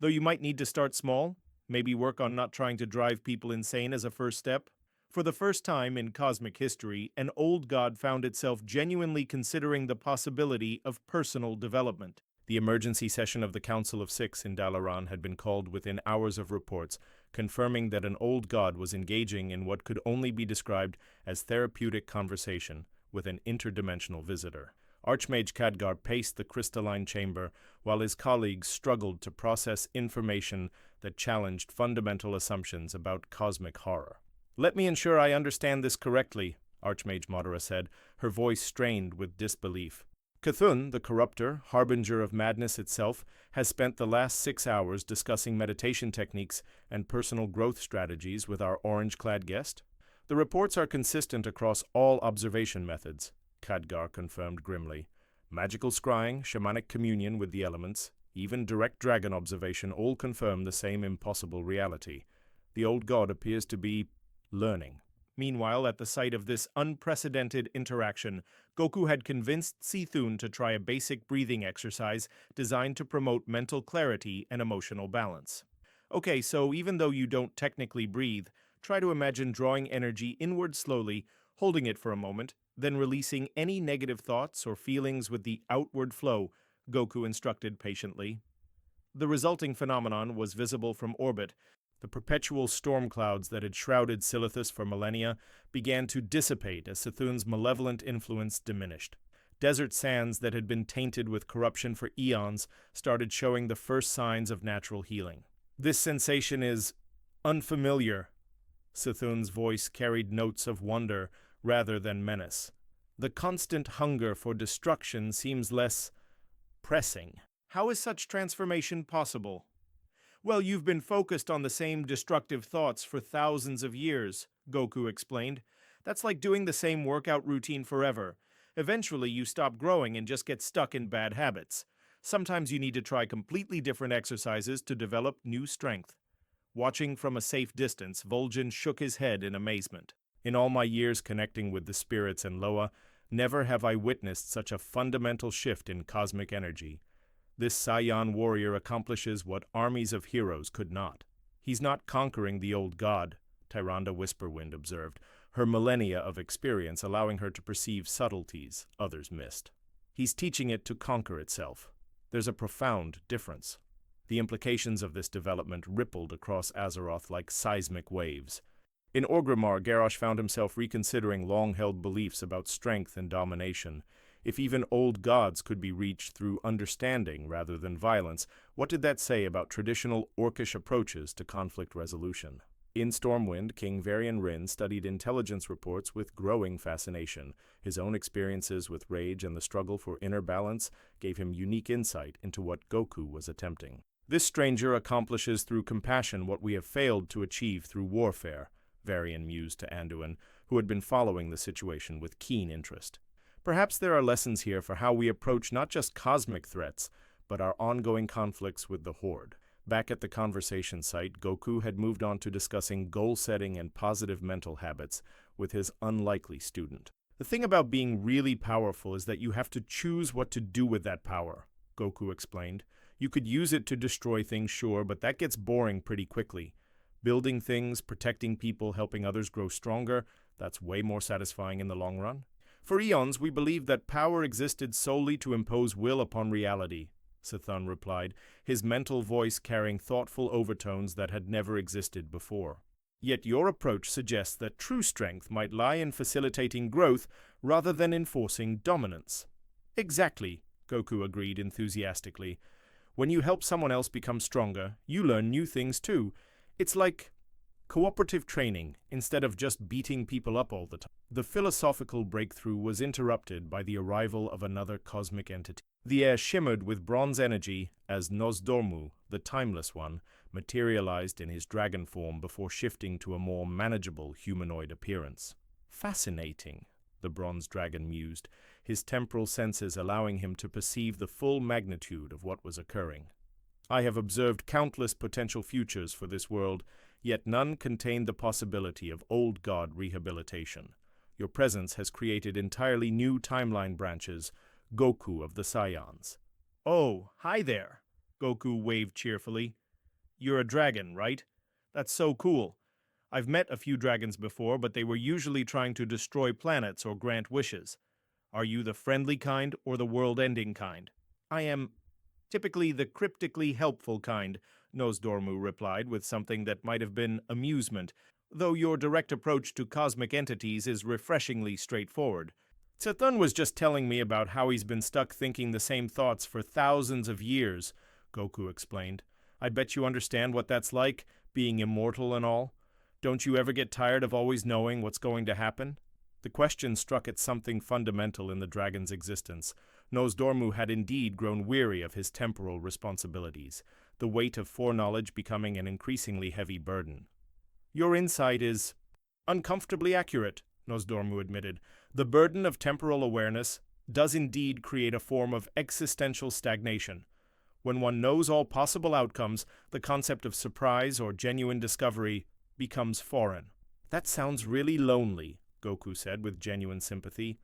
Though you might need to start small, maybe work on not trying to drive people insane as a first step. For the first time in cosmic history, an old god found itself genuinely considering the possibility of personal development. The emergency session of the Council of Six in Dalaran had been called within hours of reports, confirming that an old god was engaging in what could only be described as therapeutic conversation with an interdimensional visitor. Archmage Khadgar paced the crystalline chamber while his colleagues struggled to process information that challenged fundamental assumptions about cosmic horror. "Let me ensure I understand this correctly," Archmage Madara said, her voice strained with disbelief. Cthulhu, the corruptor, harbinger of madness itself, has spent the last 6 hours discussing meditation techniques and personal growth strategies with our orange-clad guest. The reports are consistent across all observation methods, Khadgar confirmed grimly. Magical scrying, shamanic communion with the elements, even direct dragon observation all confirm the same impossible reality. The old god appears to be learning. Meanwhile, at the sight of this unprecedented interaction, Goku had convinced Cthulhu to try a basic breathing exercise designed to promote mental clarity and emotional balance. Okay, so even though you don't technically breathe, try to imagine drawing energy inward slowly, holding it for a moment, then releasing any negative thoughts or feelings with the outward flow, Goku instructed patiently. The resulting phenomenon was visible from orbit. The perpetual storm clouds that had shrouded Silithus for millennia began to dissipate as Cthulhu's malevolent influence diminished. Desert sands that had been tainted with corruption for eons started showing the first signs of natural healing. "This sensation is unfamiliar." Cthulhu's voice carried notes of wonder rather than menace. "The constant hunger for destruction seems less pressing." "How is such transformation possible?" "Well, you've been focused on the same destructive thoughts for thousands of years," Goku explained. "That's like doing the same workout routine forever. Eventually, you stop growing and just get stuck in bad habits. Sometimes you need to try completely different exercises to develop new strength." Watching from a safe distance, Vol'jin shook his head in amazement. "In all my years connecting with the spirits and Loa, never have I witnessed such a fundamental shift in cosmic energy. This Saiyan warrior accomplishes what armies of heroes could not." "He's not conquering the old god," Tyrande Whisperwind observed, her millennia of experience allowing her to perceive subtleties others missed. "He's teaching it to conquer itself. There's a profound difference." The implications of this development rippled across Azeroth like seismic waves. In Orgrimmar, Garrosh found himself reconsidering long-held beliefs about strength and domination. If even old gods could be reached through understanding rather than violence, what did that say about traditional orcish approaches to conflict resolution? In Stormwind, King Varian Rin studied intelligence reports with growing fascination. His own experiences with rage and the struggle for inner balance gave him unique insight into what Goku was attempting. "This stranger accomplishes through compassion what we have failed to achieve through warfare," Varian mused to Anduin, who had been following the situation with keen interest. "Perhaps there are lessons here for how we approach not just cosmic threats, but our ongoing conflicts with the Horde." Back at the conversation site, Goku had moved on to discussing goal-setting and positive mental habits with his unlikely student. "The thing about being really powerful is that you have to choose what to do with that power," Goku explained. "You could use it to destroy things, sure, but that gets boring pretty quickly. Building things, protecting people, helping others grow stronger, that's way more satisfying in the long run. For eons, we believed that power existed solely to impose will upon reality," Cthulhu replied, his mental voice carrying thoughtful overtones that had never existed before. "Yet your approach suggests that true strength might lie in facilitating growth rather than enforcing dominance." "Exactly," Goku agreed enthusiastically. "When you help someone else become stronger, you learn new things too. It's like cooperative training instead of just beating people up all the time." The philosophical breakthrough was interrupted by the arrival of another cosmic entity. The air shimmered with bronze energy as Nozdormu, the Timeless One, materialized in his dragon form before shifting to a more manageable humanoid appearance. "Fascinating," the bronze dragon mused, his temporal senses allowing him to perceive the full magnitude of what was occurring. I have observed countless potential futures for this world, yet none contained the possibility of old god rehabilitation. Your presence has created entirely new timeline branches, Goku of the Scions. Oh, hi there, Goku waved cheerfully. You're a dragon, right? That's so cool. I've met a few dragons before, but they were usually trying to destroy planets or grant wishes. Are you the friendly kind or the world-ending kind? I am typically the cryptically helpful kind, Nosdormu replied with something that might have been amusement, though your direct approach to cosmic entities is refreshingly straightforward. Sathun was just telling me about how he's been stuck thinking the same thoughts for thousands of years, Goku explained. I bet you understand what that's like, being immortal and all. Don't you ever get tired of always knowing what's going to happen? The question struck at something fundamental in the dragon's existence. Nosdormu had indeed grown weary of his temporal responsibilities, the weight of foreknowledge becoming an increasingly heavy burden. Your insight is uncomfortably accurate, Nosdormu admitted. The burden of temporal awareness does indeed create a form of existential stagnation. When one knows all possible outcomes, the concept of surprise or genuine discovery becomes foreign. That sounds really lonely, Goku said with genuine sympathy.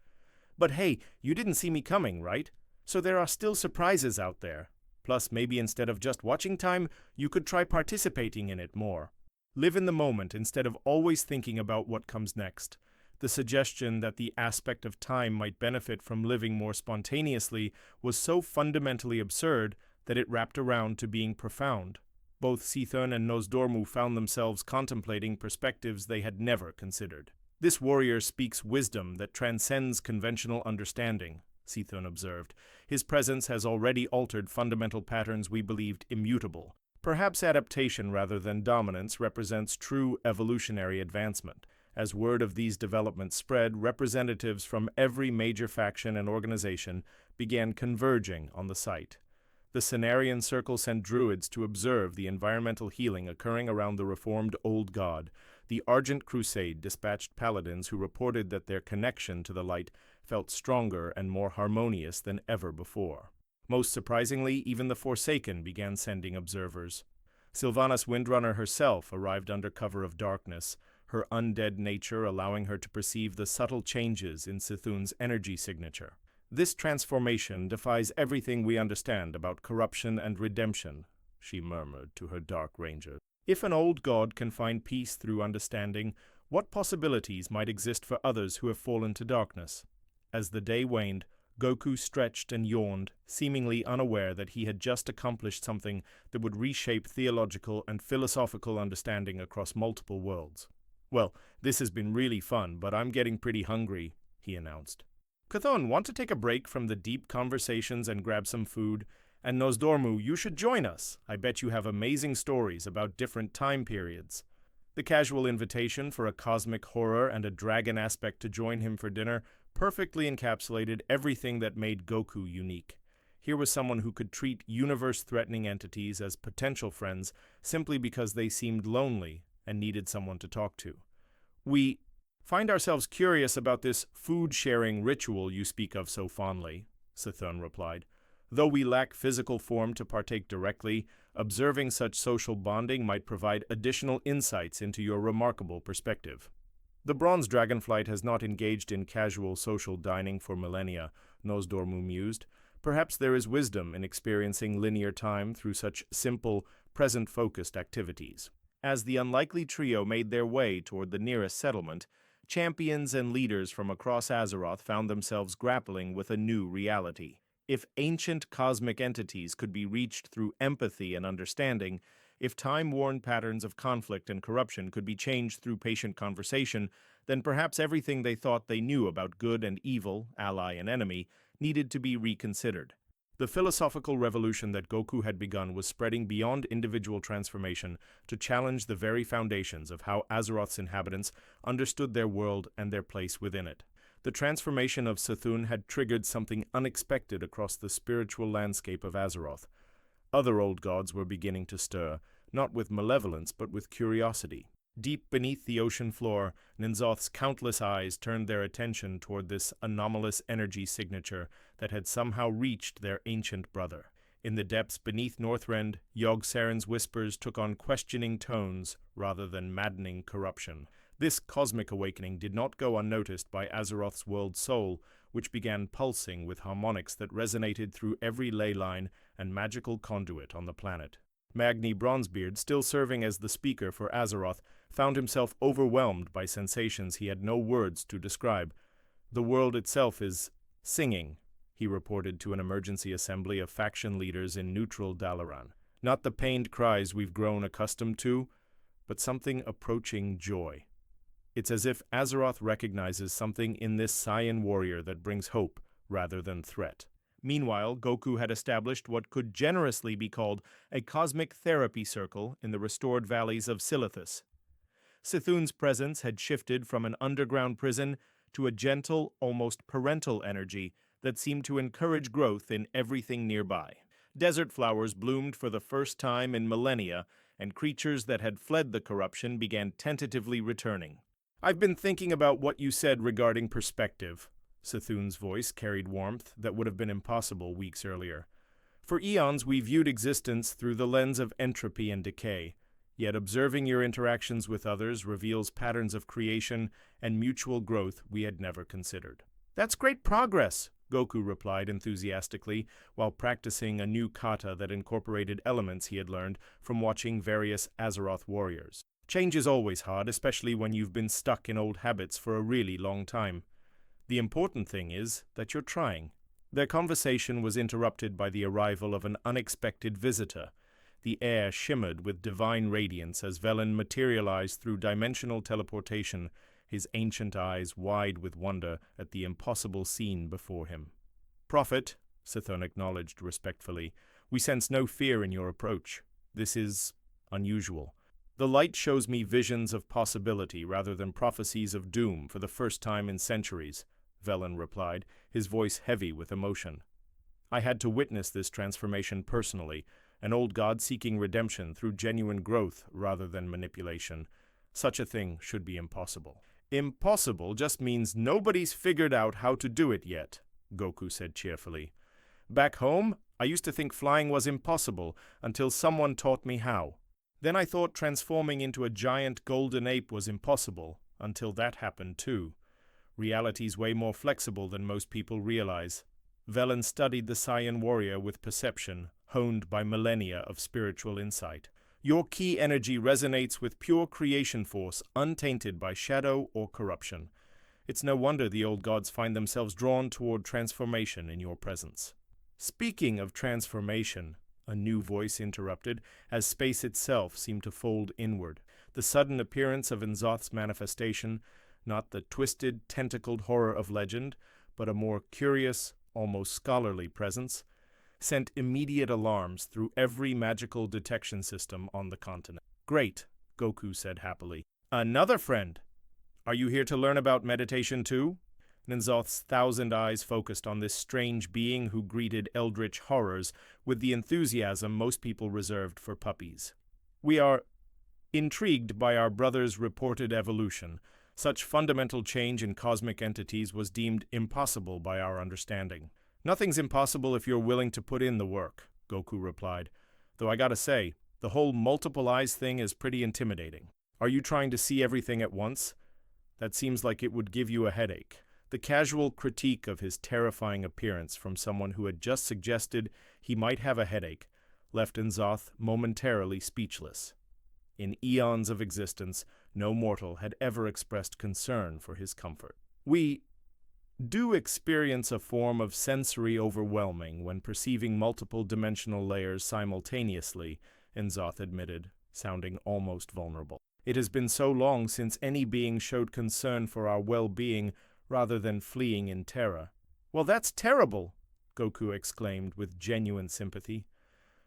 But hey, you didn't see me coming, right? So there are still surprises out there. Plus, maybe instead of just watching time, you could try participating in it more. Live in the moment instead of always thinking about what comes next. The suggestion that the aspect of time might benefit from living more spontaneously was so fundamentally absurd that it wrapped around to being profound. Both Sithun and Nosdormu found themselves contemplating perspectives they had never considered. This warrior speaks wisdom that transcends conventional understanding, Sithun observed. His presence has already altered fundamental patterns we believed immutable. Perhaps adaptation rather than dominance represents true evolutionary advancement. As word of these developments spread, representatives from every major faction and organization began converging on the site. The Cenarian Circle sent druids to observe the environmental healing occurring around the reformed Old God. The Argent Crusade dispatched paladins who reported that their connection to the light felt stronger and more harmonious than ever before. Most surprisingly, even the Forsaken began sending observers. Sylvanas Windrunner herself arrived under cover of darkness, her undead nature allowing her to perceive the subtle changes in Sithun's energy signature. This transformation defies everything we understand about corruption and redemption, she murmured to her dark ranger. If an old god can find peace through understanding, what possibilities might exist for others who have fallen to darkness? As the day waned, Goku stretched and yawned, seemingly unaware that he had just accomplished something that would reshape theological and philosophical understanding across multiple worlds. Well, this has been really fun, but I'm getting pretty hungry, he announced. Chthon, want to take a break from the deep conversations and grab some food? And Nosdormu, you should join us. I bet you have amazing stories about different time periods. The casual invitation for a cosmic horror and a dragon aspect to join him for dinner perfectly encapsulated everything that made Goku unique. Here was someone who could treat universe-threatening entities as potential friends simply because they seemed lonely and needed someone to talk to. We find ourselves curious about this food-sharing ritual you speak of so fondly, Sithun replied. Though we lack physical form to partake directly, observing such social bonding might provide additional insights into your remarkable perspective. The bronze dragonflight has not engaged in casual social dining for millennia, Nosdormu mused. Perhaps there is wisdom in experiencing linear time through such simple, present-focused activities. As the unlikely trio made their way toward the nearest settlement, champions and leaders from across Azeroth found themselves grappling with a new reality. If ancient cosmic entities could be reached through empathy and understanding, if time-worn patterns of conflict and corruption could be changed through patient conversation, then perhaps everything they thought they knew about good and evil, ally and enemy, needed to be reconsidered. The philosophical revolution that Goku had begun was spreading beyond individual transformation to challenge the very foundations of how Azeroth's inhabitants understood their world and their place within it. The transformation of Sithun had triggered something unexpected across the spiritual landscape of Azeroth. Other old gods were beginning to stir, not with malevolence but with curiosity. Deep beneath the ocean floor, Ninzoth's countless eyes turned their attention toward this anomalous energy signature that had somehow reached their ancient brother. In the depths beneath Northrend, Yogg-Saron's whispers took on questioning tones rather than maddening corruption. This cosmic awakening did not go unnoticed by Azeroth's world soul, which began pulsing with harmonics that resonated through every ley line and magical conduit on the planet. Magni Bronzebeard, still serving as the speaker for Azeroth, found himself overwhelmed by sensations he had no words to describe. "The world itself is singing," he reported to an emergency assembly of faction leaders in neutral Dalaran. "Not the pained cries we've grown accustomed to, but something approaching joy. It's as if Azeroth recognizes something in this Saiyan warrior that brings hope rather than threat." Meanwhile, Goku had established what could generously be called a cosmic therapy circle in the restored valleys of Silithus. Sithun's presence had shifted from an underground prison to a gentle, almost parental energy that seemed to encourage growth in everything nearby. Desert flowers bloomed for the first time in millennia, and creatures that had fled the corruption began tentatively returning. "I've been thinking about what you said regarding perspective." Sithun's voice carried warmth that would have been impossible weeks earlier. "For eons we viewed existence through the lens of entropy and decay, yet observing your interactions with others reveals patterns of creation and mutual growth we had never considered." "That's great progress," Goku replied enthusiastically, while practicing a new kata that incorporated elements he had learned from watching various Azeroth warriors. "Change is always hard, especially when you've been stuck in old habits for a really long time. The important thing is that you're trying." Their conversation was interrupted by the arrival of an unexpected visitor. The air shimmered with divine radiance as Velen materialized through dimensional teleportation, his ancient eyes wide with wonder at the impossible scene before him. "Prophet," Sithon acknowledged respectfully, "we sense no fear in your approach. This is unusual. The light shows me visions of possibility rather than prophecies of doom for the first time in centuries," Velen replied, his voice heavy with emotion. "I had to witness this transformation personally, an old god seeking redemption through genuine growth rather than manipulation. Such a thing should be impossible." "Impossible just means nobody's figured out how to do it yet," Goku said cheerfully. "Back home, I used to think flying was impossible until someone taught me how. Then I thought transforming into a giant golden ape was impossible until that happened too. Reality's way more flexible than most people realize." Velen studied the Saiyan warrior with perception, honed by millennia of spiritual insight. "Your key energy resonates with pure creation force, untainted by shadow or corruption. It's no wonder the old gods find themselves drawn toward transformation in your presence." "Speaking of transformation," a new voice interrupted, as space itself seemed to fold inward. The sudden appearance of N'Zoth's manifestation, not the twisted, tentacled horror of legend, but a more curious, almost scholarly presence, sent immediate alarms through every magical detection system on the continent. "Great," Goku said happily. "Another friend! Are you here to learn about meditation too?" N'Zoth's thousand eyes focused on this strange being who greeted eldritch horrors with the enthusiasm most people reserved for puppies. "We are intrigued by our brother's reported evolution. Such fundamental change in cosmic entities was deemed impossible by our understanding." "Nothing's impossible if you're willing to put in the work," Goku replied. "Though I gotta say, the whole multiple eyes thing is pretty intimidating. Are you trying to see everything at once? That seems like it would give you a headache." The casual critique of his terrifying appearance from someone who had just suggested he might have a headache left N'Zoth momentarily speechless. In eons of existence, no mortal had ever expressed concern for his comfort. "We do experience a form of sensory overwhelming when perceiving multiple dimensional layers simultaneously," N'Zoth admitted, sounding almost vulnerable. "It has been so long since any being showed concern for our well-being rather than fleeing in terror." "Well, that's terrible," Goku exclaimed with genuine sympathy.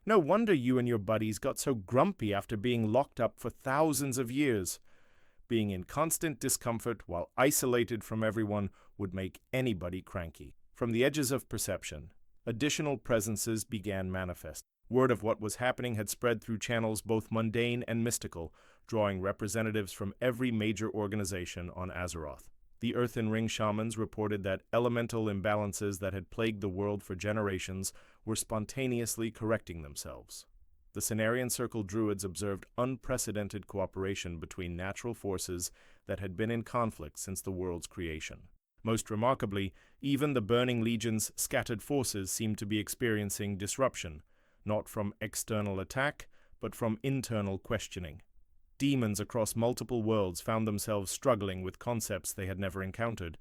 "No wonder you and your buddies got so grumpy after being locked up for thousands of years. Being in constant discomfort while isolated from everyone would make anybody cranky." From the edges of perception, additional presences began manifest. Word of what was happening had spread through channels both mundane and mystical, drawing representatives from every major organization on Azeroth. The Earthen Ring shamans reported that elemental imbalances that had plagued the world for generations were spontaneously correcting themselves. The Cenarian Circle druids observed unprecedented cooperation between natural forces that had been in conflict since the world's creation. Most remarkably, even the Burning Legion's scattered forces seemed to be experiencing disruption, not from external attack, but from internal questioning. Demons across multiple worlds found themselves struggling with concepts they had never encountered: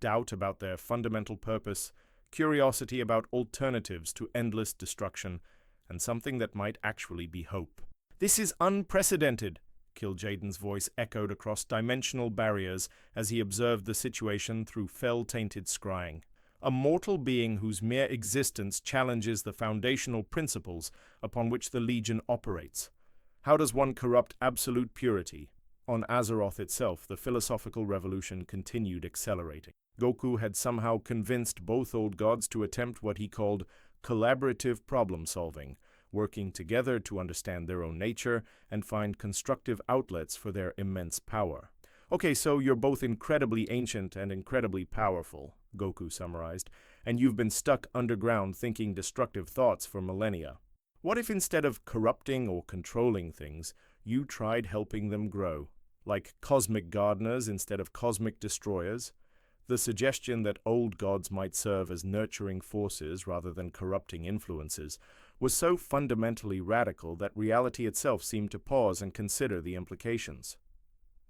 doubt about their fundamental purpose, curiosity about alternatives to endless destruction, and something that might actually be hope. "This is unprecedented," Kil'jaeden's voice echoed across dimensional barriers as he observed the situation through fell-tainted scrying. "A mortal being whose mere existence challenges the foundational principles upon which the Legion operates. How does one corrupt absolute purity?" On Azeroth itself, the philosophical revolution continued accelerating. Goku had somehow convinced both old gods to attempt what he called collaborative problem-solving, working together to understand their own nature and find constructive outlets for their immense power. "Okay, so you're both incredibly ancient and incredibly powerful," Goku summarized, "and you've been stuck underground thinking destructive thoughts for millennia. What if instead of corrupting or controlling things, you tried helping them grow? Like cosmic gardeners instead of cosmic destroyers?" The suggestion that old gods might serve as nurturing forces rather than corrupting influences was so fundamentally radical that reality itself seemed to pause and consider the implications.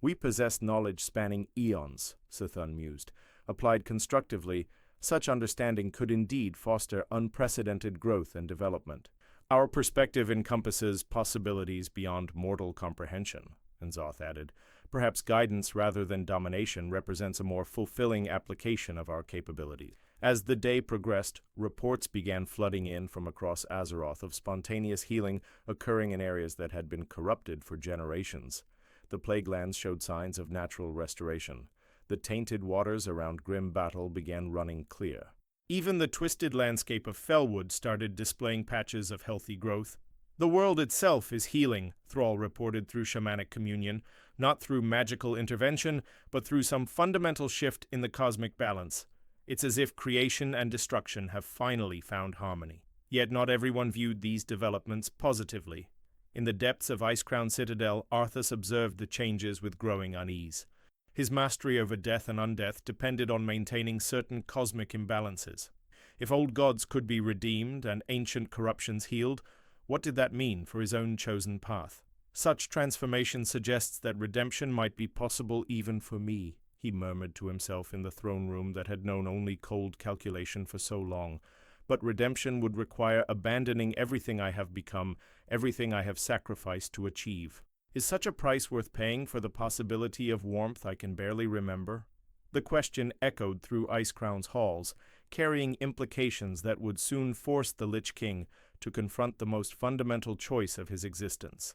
"We possess knowledge spanning eons," Sithun mused. "Applied constructively, such understanding could indeed foster unprecedented growth and development. Our perspective encompasses possibilities beyond mortal comprehension," N'Zoth added. "Perhaps guidance rather than domination represents a more fulfilling application of our capabilities." As the day progressed, reports began flooding in from across Azeroth of spontaneous healing occurring in areas that had been corrupted for generations. The Plaguelands showed signs of natural restoration. The tainted waters around grim battle began running clear. Even the twisted landscape of Fellwood started displaying patches of healthy growth. "The world itself is healing," Thrall reported through shamanic communion, not through magical intervention, but through some fundamental shift in the cosmic balance. It's as if creation and destruction have finally found harmony. Yet not everyone viewed these developments positively. In the depths of Icecrown Citadel, Arthas observed the changes with growing unease. His mastery over death and undeath depended on maintaining certain cosmic imbalances. If old gods could be redeemed and ancient corruptions healed, what did that mean for his own chosen path? "Such transformation suggests that redemption might be possible even for me," he murmured to himself in the throne room that had known only cold calculation for so long. "But redemption would require abandoning everything I have become, everything I have sacrificed to achieve. Is such a price worth paying for the possibility of warmth I can barely remember?" The question echoed through Icecrown's halls, carrying implications that would soon force the Lich King to confront the most fundamental choice of his existence: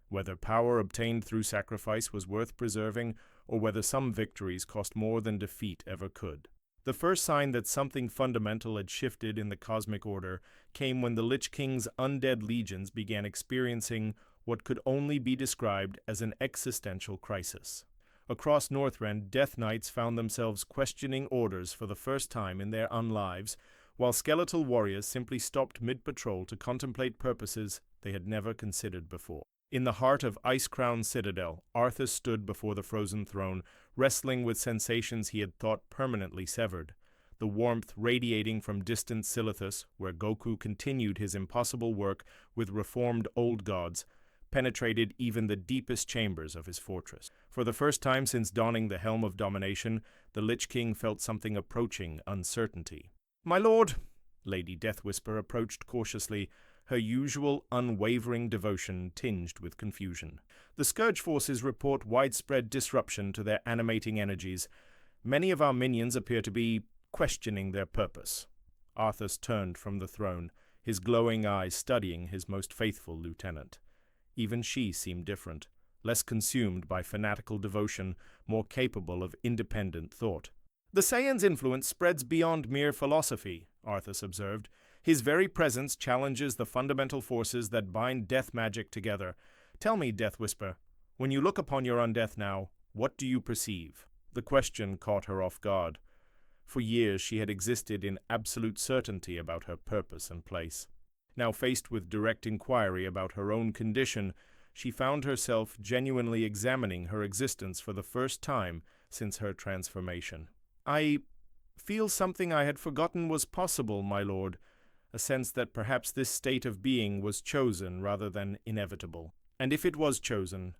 whether power obtained through sacrifice was worth preserving, or whether some victories cost more than defeat ever could. The first sign that something fundamental had shifted in the cosmic order came when the Lich King's undead legions began experiencing what could only be described as an existential crisis. Across Northrend, Death Knights found themselves questioning orders for the first time in their unlives, while skeletal warriors simply stopped mid-patrol to contemplate purposes they had never considered before. In the heart of Icecrown Citadel, Arthas stood before the frozen throne, wrestling with sensations he had thought permanently severed. The warmth radiating from distant Silithus, where Goku continued his impossible work with reformed old gods, penetrated even the deepest chambers of his fortress. For the first time since donning the helm of domination, the Lich King felt something approaching uncertainty. "My lord," Lady Deathwhisper approached cautiously, her usual unwavering devotion tinged with confusion. "The Scourge forces report widespread disruption to their animating energies. Many of our minions appear to be questioning their purpose." Arthas turned from the throne, his glowing eyes studying his most faithful lieutenant. Even she seemed different, less consumed by fanatical devotion, more capable of independent thought. "The Saiyan's influence spreads beyond mere philosophy," Arthas observed. His very presence challenges the fundamental forces that bind death magic together. Tell me, Death Whisper, when you look upon your undeath now, what do you perceive? The question caught her off guard. For years she had existed in absolute certainty about her purpose and place. Now faced with direct inquiry about her own condition, she found herself genuinely examining her existence for the first time since her transformation. I feel something I had forgotten was possible, my lord, a sense that perhaps this state of being was chosen rather than inevitable. And if it was chosen,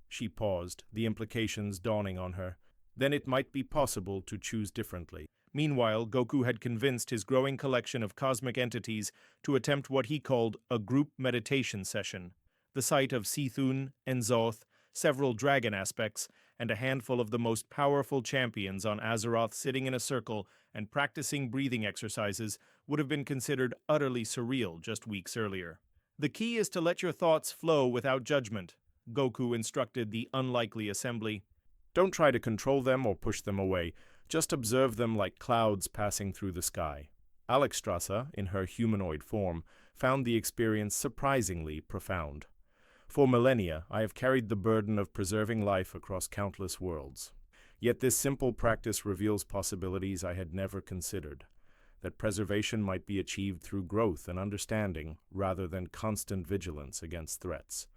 she paused, the implications dawning on her, then it might be possible to choose differently. Meanwhile, Goku had convinced his growing collection of cosmic entities to attempt what he called a group meditation session. The sight of Sithun, Enzoth, several dragon aspects, and a handful of the most powerful champions on Azeroth sitting in a circle and practicing breathing exercises would have been considered utterly surreal just weeks earlier. The key is to let your thoughts flow without judgment, Goku instructed the unlikely assembly. Don't try to control them or push them away. Just observe them like clouds passing through the sky. Alexstrasza, in her humanoid form, found the experience surprisingly profound. For millennia, I have carried the burden of preserving life across countless worlds. Yet this simple practice reveals possibilities I had never considered, that preservation might be achieved through growth and understanding rather than constant vigilance against threats.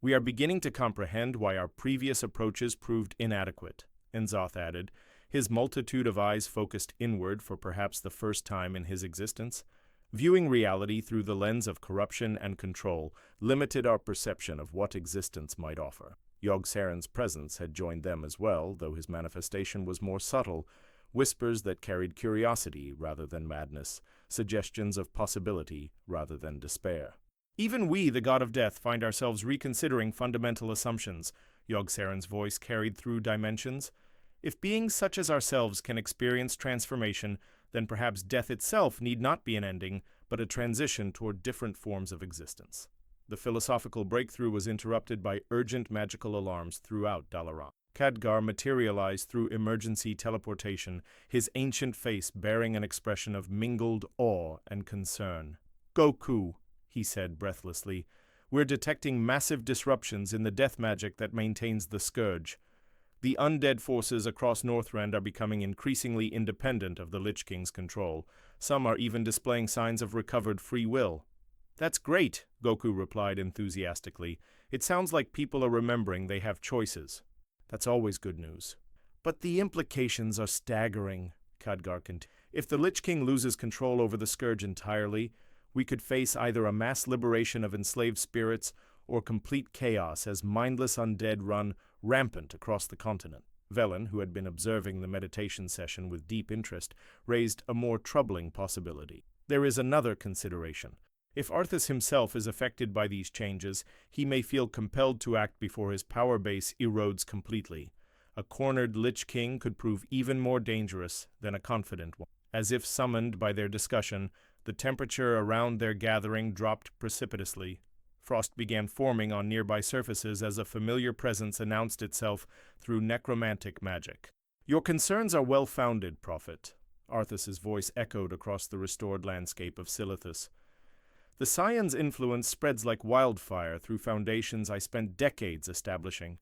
We are beginning to comprehend why our previous approaches proved inadequate, Enzoth added, his multitude of eyes focused inward for perhaps the first time in his existence. Viewing reality through the lens of corruption and control limited our perception of what existence might offer. Yogg-Saron's presence had joined them as well, though his manifestation was more subtle, whispers that carried curiosity rather than madness, suggestions of possibility rather than despair. Even we, the god of death, find ourselves reconsidering fundamental assumptions, Yogg-Saron's voice carried through dimensions. If beings such as ourselves can experience transformation, then perhaps death itself need not be an ending, but a transition toward different forms of existence. The philosophical breakthrough was interrupted by urgent magical alarms throughout Dalaran. Khadgar materialized through emergency teleportation, his ancient face bearing an expression of mingled awe and concern. "Goku," he said breathlessly, "we're detecting massive disruptions in the death magic that maintains the Scourge. The undead forces across Northrend are becoming increasingly independent of the Lich King's control. Some are even displaying signs of recovered free will." "That's great," Goku replied enthusiastically. "It sounds like people are remembering they have choices." "That's always good news." "But the implications are staggering," Khadgar continued. "If the Lich King loses control over the Scourge entirely, we could face either a mass liberation of enslaved spirits or complete chaos as mindless undead run rampant across the continent. Velen, who had been observing the meditation session with deep interest, raised a more troubling possibility. There is another consideration. If Arthas himself is affected by these changes, he may feel compelled to act before his power base erodes completely. A cornered Lich King could prove even more dangerous than a confident one. As if summoned by their discussion, the temperature around their gathering dropped precipitously. Frost began forming on nearby surfaces as a familiar presence announced itself through necromantic magic. "Your concerns are well-founded, Prophet," Arthas's voice echoed across the restored landscape of Silithus. "The Scion's influence spreads like wildfire through foundations I spent decades establishing.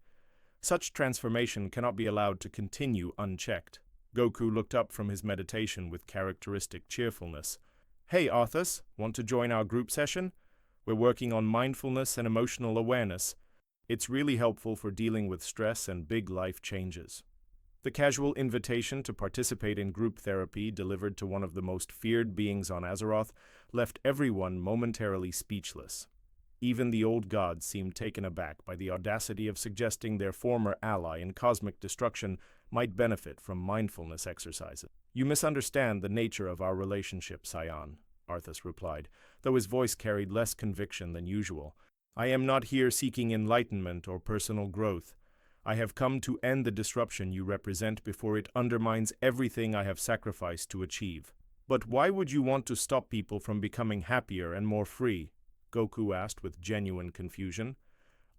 Such transformation cannot be allowed to continue unchecked." Goku looked up from his meditation with characteristic cheerfulness. "Hey, Arthas, want to join our group session? We're working on mindfulness and emotional awareness. It's really helpful for dealing with stress and big life changes." The casual invitation to participate in group therapy delivered to one of the most feared beings on Azeroth left everyone momentarily speechless. Even the old gods seemed taken aback by the audacity of suggesting their former ally in cosmic destruction might benefit from mindfulness exercises. "You misunderstand the nature of our relationship, Scion," Arthas replied, though his voice carried less conviction than usual. "I am not here seeking enlightenment or personal growth. I have come to end the disruption you represent before it undermines everything I have sacrificed to achieve." "But why would you want to stop people from becoming happier and more free?" Goku asked with genuine confusion.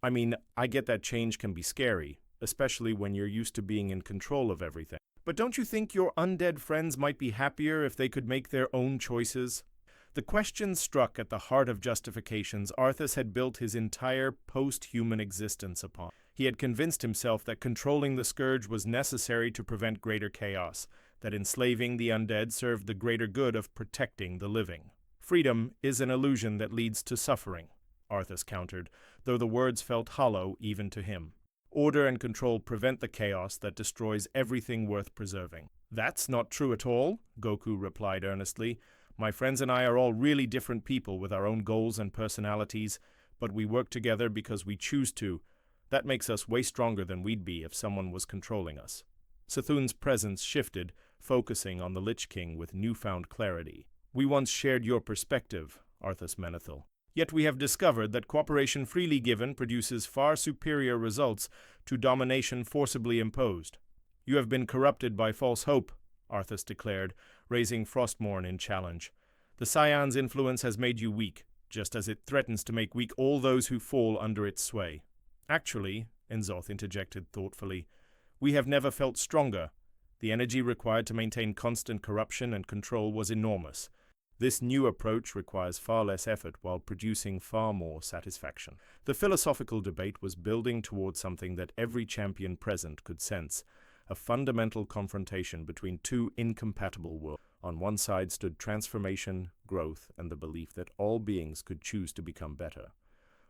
"I mean, I get that change can be scary, especially when you're used to being in control of everything. But don't you think your undead friends might be happier if they could make their own choices?" The question struck at the heart of justifications Arthas had built his entire post-human existence upon. He had convinced himself that controlling the scourge was necessary to prevent greater chaos, that enslaving the undead served the greater good of protecting the living. Freedom is an illusion that leads to suffering, Arthas countered, though the words felt hollow even to him. Order and control prevent the chaos that destroys everything worth preserving. That's not true at all, Goku replied earnestly. My friends and I are all really different people with our own goals and personalities, but we work together because we choose to. That makes us way stronger than we'd be if someone was controlling us. Sethun's presence shifted, focusing on the Lich King with newfound clarity. We once shared your perspective, Arthas Menethil. Yet we have discovered that cooperation freely given produces far superior results to domination forcibly imposed. You have been corrupted by false hope, Arthas declared, raising Frostmourne in challenge. The Scion's influence has made you weak, just as it threatens to make weak all those who fall under its sway. Actually, N'Zoth interjected thoughtfully, we have never felt stronger. The energy required to maintain constant corruption and control was enormous. This new approach requires far less effort while producing far more satisfaction. The philosophical debate was building toward something that every champion present could sense, a fundamental confrontation between two incompatible worlds. On one side stood transformation, growth, and the belief that all beings could choose to become better.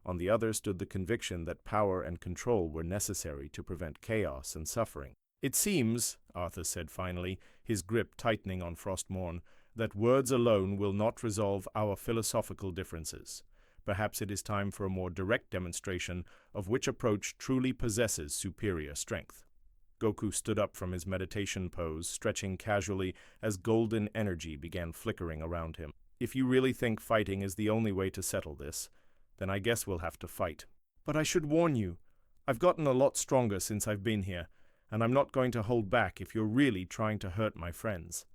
On the other stood the conviction that power and control were necessary to prevent chaos and suffering. It seems, Arthas said finally, his grip tightening on Frostmourne, that words alone will not resolve our philosophical differences. Perhaps it is time for a more direct demonstration of which approach truly possesses superior strength. Goku stood up from his meditation pose, stretching casually as golden energy began flickering around him. If you really think fighting is the only way to settle this, then I guess we'll have to fight. But I should warn you, I've gotten a lot stronger since I've been here, and I'm not going to hold back if you're really trying to hurt my friends.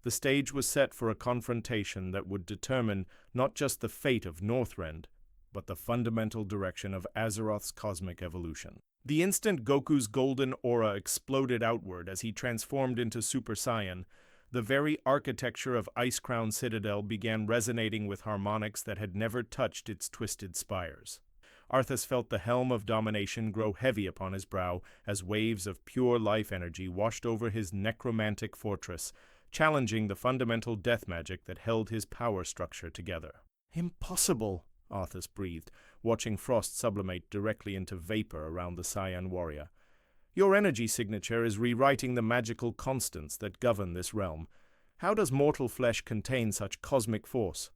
The stage was set for a confrontation that would determine not just the fate of Northrend, but the fundamental direction of Azeroth's cosmic evolution. The instant Goku's golden aura exploded outward as he transformed into Super Saiyan, the very architecture of Icecrown Citadel began resonating with harmonics that had never touched its twisted spires. Arthas felt the helm of domination grow heavy upon his brow as waves of pure life energy washed over his necromantic fortress, challenging the fundamental death magic that held his power structure together. Impossible, Arthas breathed, watching frost sublimate directly into vapor around the Saiyan warrior. Your energy signature is rewriting the magical constants that govern this realm. How does mortal flesh contain such cosmic force?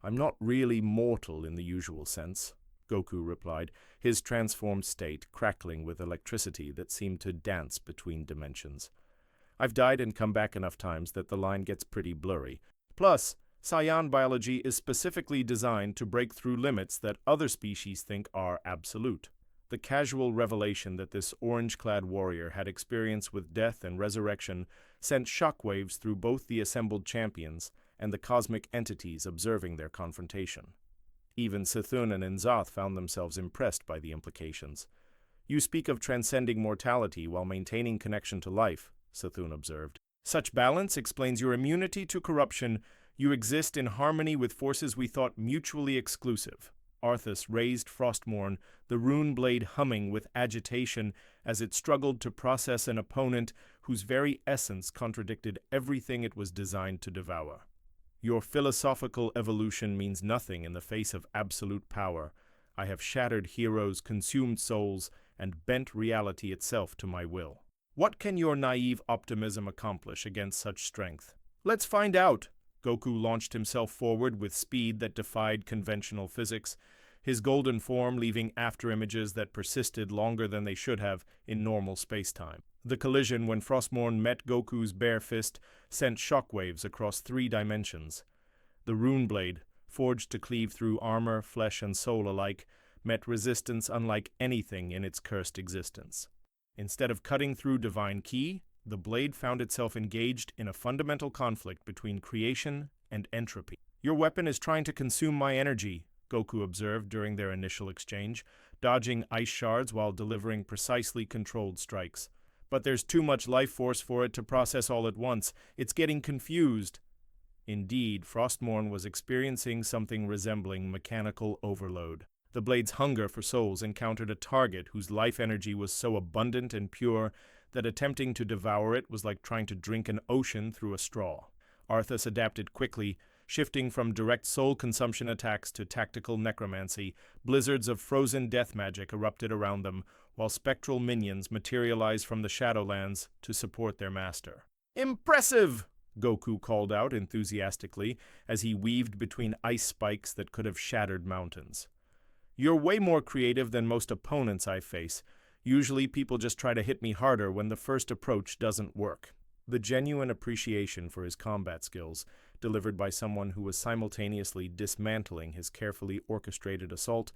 I'm not really mortal in the usual sense, Goku replied, his transformed state crackling with electricity that seemed to dance between dimensions. I've died and come back enough times that the line gets pretty blurry. Plus, Saiyan biology is specifically designed to break through limits that other species think are absolute. The casual revelation that this orange-clad warrior had experience with death and resurrection sent shockwaves through both the assembled champions and the cosmic entities observing their confrontation. Even Sethun and N'Zoth found themselves impressed by the implications. You speak of transcending mortality while maintaining connection to life, Sethun observed. Such balance explains your immunity to corruption. You exist in harmony with forces we thought mutually exclusive. Arthas raised Frostmourne, the rune blade humming with agitation as it struggled to process an opponent whose very essence contradicted everything it was designed to devour. Your philosophical evolution means nothing in the face of absolute power. I have shattered heroes, consumed souls, and bent reality itself to my will. What can your naive optimism accomplish against such strength? Let's find out. Goku launched himself forward with speed that defied conventional physics, his golden form leaving afterimages that persisted longer than they should have in normal space-time. The collision when Frostmourne met Goku's bare fist sent shockwaves across 3 dimensions. The rune blade, forged to cleave through armor, flesh, and soul alike, met resistance unlike anything in its cursed existence. Instead of cutting through divine ki, the blade found itself engaged in a fundamental conflict between creation and entropy. Your weapon is trying to consume my energy, Goku observed during their initial exchange, dodging ice shards while delivering precisely controlled strikes. But there's too much life force for it to process all at once. It's getting confused. Indeed, Frostmourne was experiencing something resembling mechanical overload. The blade's hunger for souls encountered a target whose life energy was so abundant and pure that attempting to devour it was like trying to drink an ocean through a straw. Arthas adapted quickly, shifting from direct soul consumption attacks to tactical necromancy. Blizzards of frozen death magic erupted around them, while spectral minions materialized from the Shadowlands to support their master. "Impressive!" Goku called out enthusiastically as he weaved between ice spikes that could have shattered mountains. "You're way more creative than most opponents I face. Usually people just try to hit me harder when the first approach doesn't work." The genuine appreciation for his combat skills, delivered by someone who was simultaneously dismantling his carefully orchestrated assault,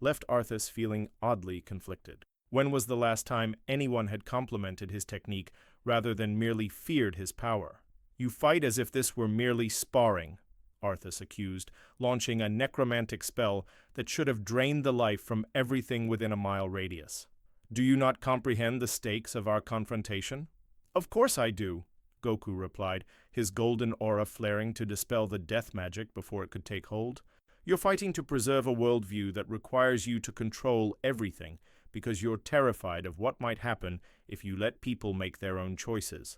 left Arthas feeling oddly conflicted. When was the last time anyone had complimented his technique rather than merely feared his power? "You fight as if this were merely sparring," Arthas accused, launching a necromantic spell that should have drained the life from everything within a mile radius. "Do you not comprehend the stakes of our confrontation?" "Of course I do," Goku replied, his golden aura flaring to dispel the death magic before it could take hold. "You're fighting to preserve a worldview that requires you to control everything, because you're terrified of what might happen if you let people make their own choices.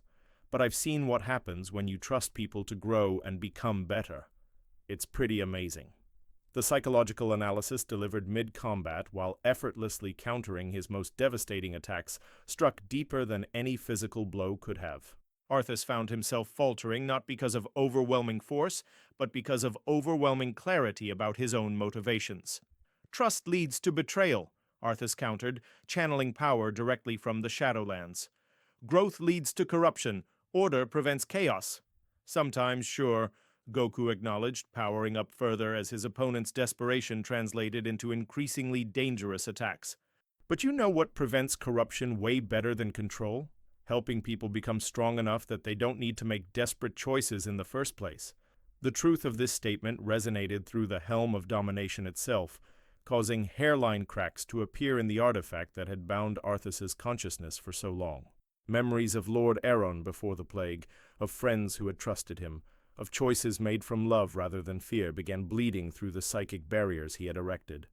But I've seen what happens when you trust people to grow and become better. It's pretty amazing." The psychological analysis delivered mid-combat while effortlessly countering his most devastating attacks struck deeper than any physical blow could have. Arthas found himself faltering not because of overwhelming force, but because of overwhelming clarity about his own motivations. "Trust leads to betrayal," Arthas countered, channeling power directly from the Shadowlands. "Growth leads to corruption. Order prevents chaos." "Sometimes, sure," Goku acknowledged, powering up further as his opponent's desperation translated into increasingly dangerous attacks. "But you know what prevents corruption way better than control? Helping people become strong enough that they don't need to make desperate choices in the first place." The truth of this statement resonated through the helm of domination itself, causing hairline cracks to appear in the artifact that had bound Arthas's consciousness for so long. Memories of Lord Aeron before the plague, of friends who had trusted him, of choices made from love rather than fear began bleeding through the psychic barriers he had erected.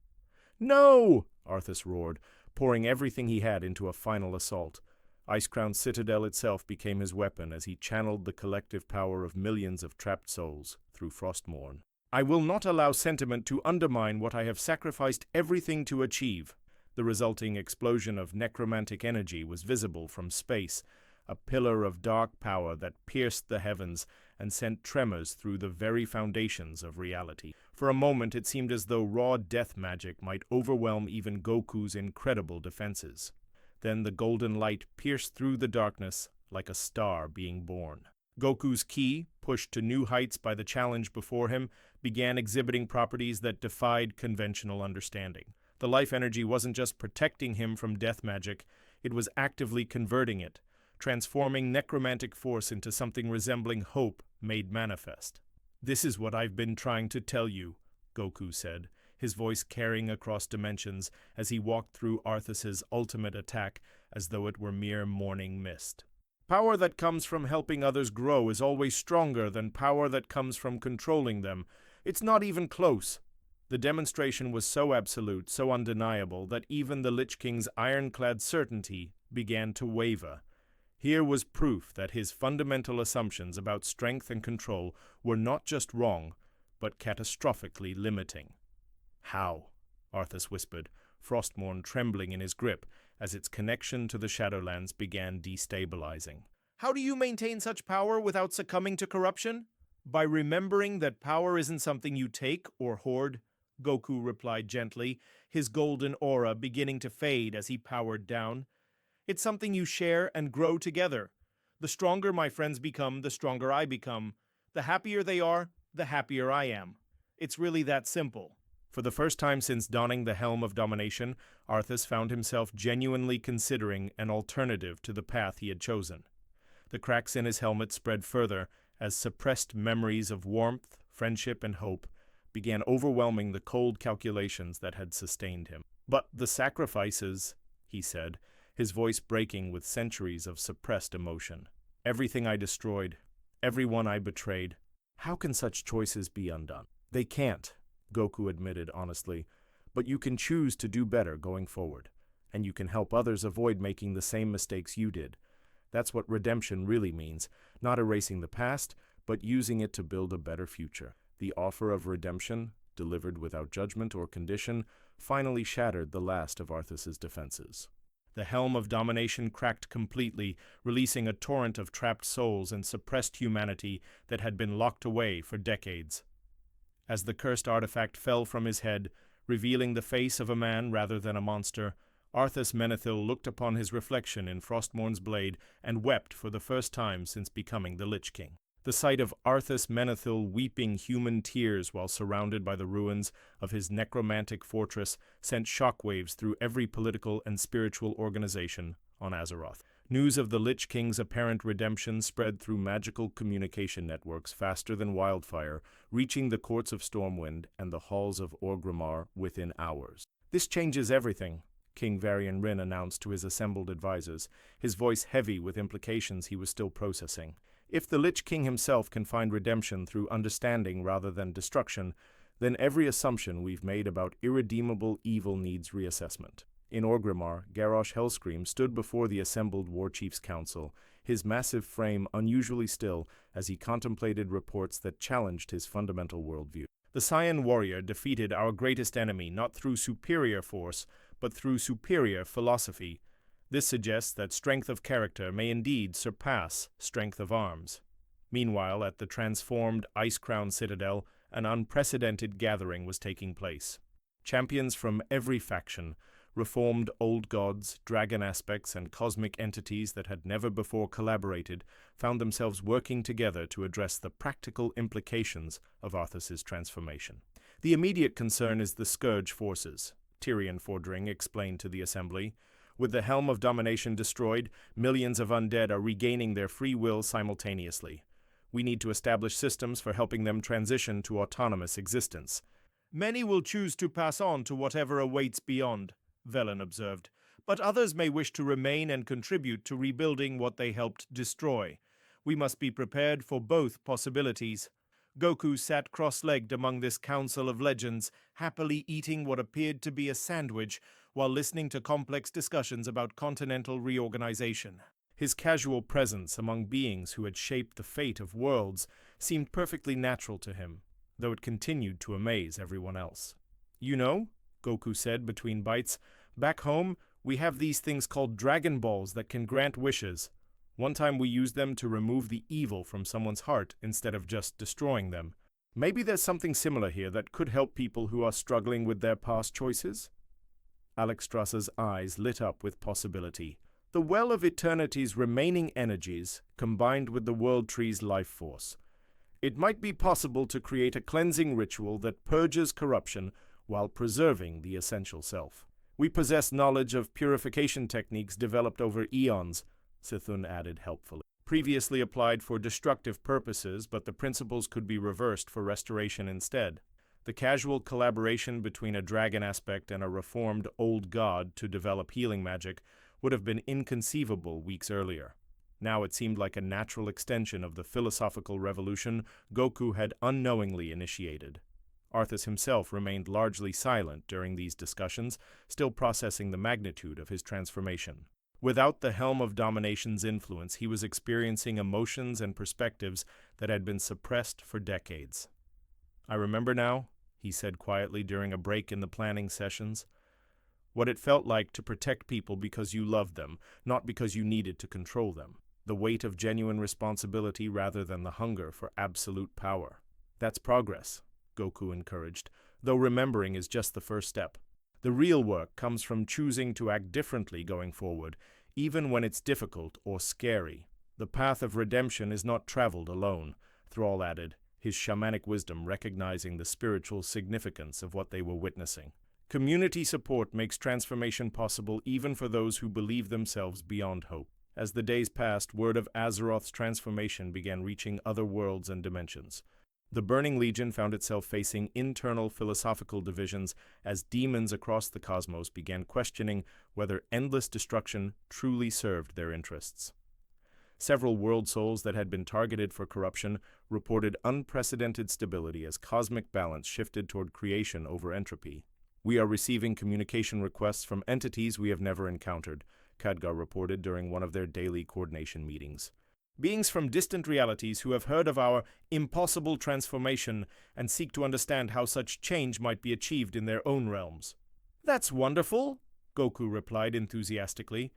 "No!" Arthas roared, pouring everything he had into a final assault. Icecrown Citadel itself became his weapon as he channeled the collective power of millions of trapped souls through Frostmourne. "I will not allow sentiment to undermine what I have sacrificed everything to achieve." The resulting explosion of necromantic energy was visible from space, a pillar of dark power that pierced the heavens and sent tremors through the very foundations of reality. For a moment it seemed as though raw death magic might overwhelm even Goku's incredible defenses. Then the golden light pierced through the darkness like a star being born. Goku's ki, pushed to new heights by the challenge before him, began exhibiting properties that defied conventional understanding. The life energy wasn't just protecting him from death magic, it was actively converting it, transforming necromantic force into something resembling hope made manifest. "This is what I've been trying to tell you," Goku said, his voice carrying across dimensions as he walked through Arthas's ultimate attack as though it were mere morning mist. "Power that comes from helping others grow is always stronger than power that comes from controlling them. It's not even close." The demonstration was so absolute, so undeniable, that even the Lich King's ironclad certainty began to waver. Here was proof that his fundamental assumptions about strength and control were not just wrong, but catastrophically limiting. "How?" Arthas whispered, Frostmourne trembling in his grip as its connection to the Shadowlands began destabilizing. "How do you maintain such power without succumbing to corruption?" "By remembering that power isn't something you take or hoard," Goku replied gently, his golden aura beginning to fade as he powered down. "It's something you share and grow together. The stronger my friends become, the stronger I become. The happier they are, the happier I am. It's really that simple." For the first time since donning the helm of domination, Arthas found himself genuinely considering an alternative to the path he had chosen. The cracks in his helmet spread further as suppressed memories of warmth, friendship, and hope began overwhelming the cold calculations that had sustained him. "But the sacrifices," he said, his voice breaking with centuries of suppressed emotion. "Everything I destroyed, everyone I betrayed, How can such choices be undone? They can't, Goku admitted honestly, but you can choose to do better going forward, and you can help others avoid making the same mistakes you did. That's what redemption really means, not erasing the past, but using it to build a better future. The offer of redemption, delivered without judgment or condition, finally shattered the last of Arthas's defenses. The helm of domination cracked completely, releasing a torrent of trapped souls and suppressed humanity that had been locked away for decades. As the cursed artifact fell from his head, revealing the face of a man rather than a monster, Arthas Menethil looked upon his reflection in Frostmourn's blade and wept for the first time since becoming the Lich King. The sight of Arthas Menethil weeping human tears while surrounded by the ruins of his necromantic fortress sent shockwaves through every political and spiritual organization on Azeroth. News of the Lich King's apparent redemption spread through magical communication networks faster than wildfire, reaching the courts of Stormwind and the halls of Orgrimmar within hours. "This changes everything," King Varian Wrynn announced to his assembled advisors, his voice heavy with implications he was still processing. "If the Lich King himself can find redemption through understanding rather than destruction, then every assumption we've made about irredeemable evil needs reassessment." In Orgrimmar, Garrosh Hellscream stood before the assembled Warchiefs' Council, his massive frame unusually still as he contemplated reports that challenged his fundamental worldview. "The Saiyan warrior defeated our greatest enemy not through superior force, but through superior philosophy. This suggests that strength of character may indeed surpass strength of arms." Meanwhile, at the transformed Ice-Crown Citadel, an unprecedented gathering was taking place. Champions from every faction, reformed old gods, dragon aspects, and cosmic entities that had never before collaborated, found themselves working together to address the practical implications of Arthas's transformation. "The immediate concern is the Scourge forces," Tyrion Fordring explained to the assembly. "With the Helm of Domination destroyed, millions of undead are regaining their free will simultaneously. We need to establish systems for helping them transition to autonomous existence." "Many will choose to pass on to whatever awaits beyond," Velen observed, "but others may wish to remain and contribute to rebuilding what they helped destroy. We must be prepared for both possibilities." Goku sat cross-legged among this council of legends, happily eating what appeared to be a sandwich while listening to complex discussions about continental reorganization. His casual presence among beings who had shaped the fate of worlds seemed perfectly natural to him, though it continued to amaze everyone else. "You know," Goku said between bites, "back home, we have these things called Dragon Balls that can grant wishes. One time we used them to remove the evil from someone's heart instead of just destroying them. Maybe there's something similar here that could help people who are struggling with their past choices?" Alexstrasza's eyes lit up with possibility. "The Well of Eternity's remaining energies combined with the World Tree's life force. It might be possible to create a cleansing ritual that purges corruption while preserving the essential self. We possess knowledge of purification techniques developed over eons," Sithun added helpfully. "Previously applied for destructive purposes, but the principles could be reversed for restoration instead. The casual collaboration between a dragon aspect and a reformed old god to develop healing magic would have been inconceivable weeks earlier. Now it seemed like a natural extension of the philosophical revolution Goku had unknowingly initiated." Arthas himself remained largely silent during these discussions, still processing the magnitude of his transformation. Without the Helm of Domination's influence, he was experiencing emotions and perspectives that had been suppressed for decades. "I remember now," he said quietly during a break in the planning sessions, "what it felt like to protect people because you loved them, not because you needed to control them. The weight of genuine responsibility rather than the hunger for absolute power. That's progress," Goku encouraged, "though remembering is just the first step. The real work comes from choosing to act differently going forward, even when it's difficult or scary. The path of redemption is not traveled alone," Thrall added, his shamanic wisdom recognizing the spiritual significance of what they were witnessing. "Community support makes transformation possible even for those who believe themselves beyond hope." As the days passed, word of Azeroth's transformation began reaching other worlds and dimensions. The Burning Legion found itself facing internal philosophical divisions as demons across the cosmos began questioning whether endless destruction truly served their interests. Several world souls that had been targeted for corruption reported unprecedented stability as cosmic balance shifted toward creation over entropy. "We are receiving communication requests from entities we have never encountered," Khadgar reported during one of their daily coordination meetings. "Beings from distant realities who have heard of our impossible transformation and seek to understand how such change might be achieved in their own realms." "That's wonderful," Goku replied enthusiastically.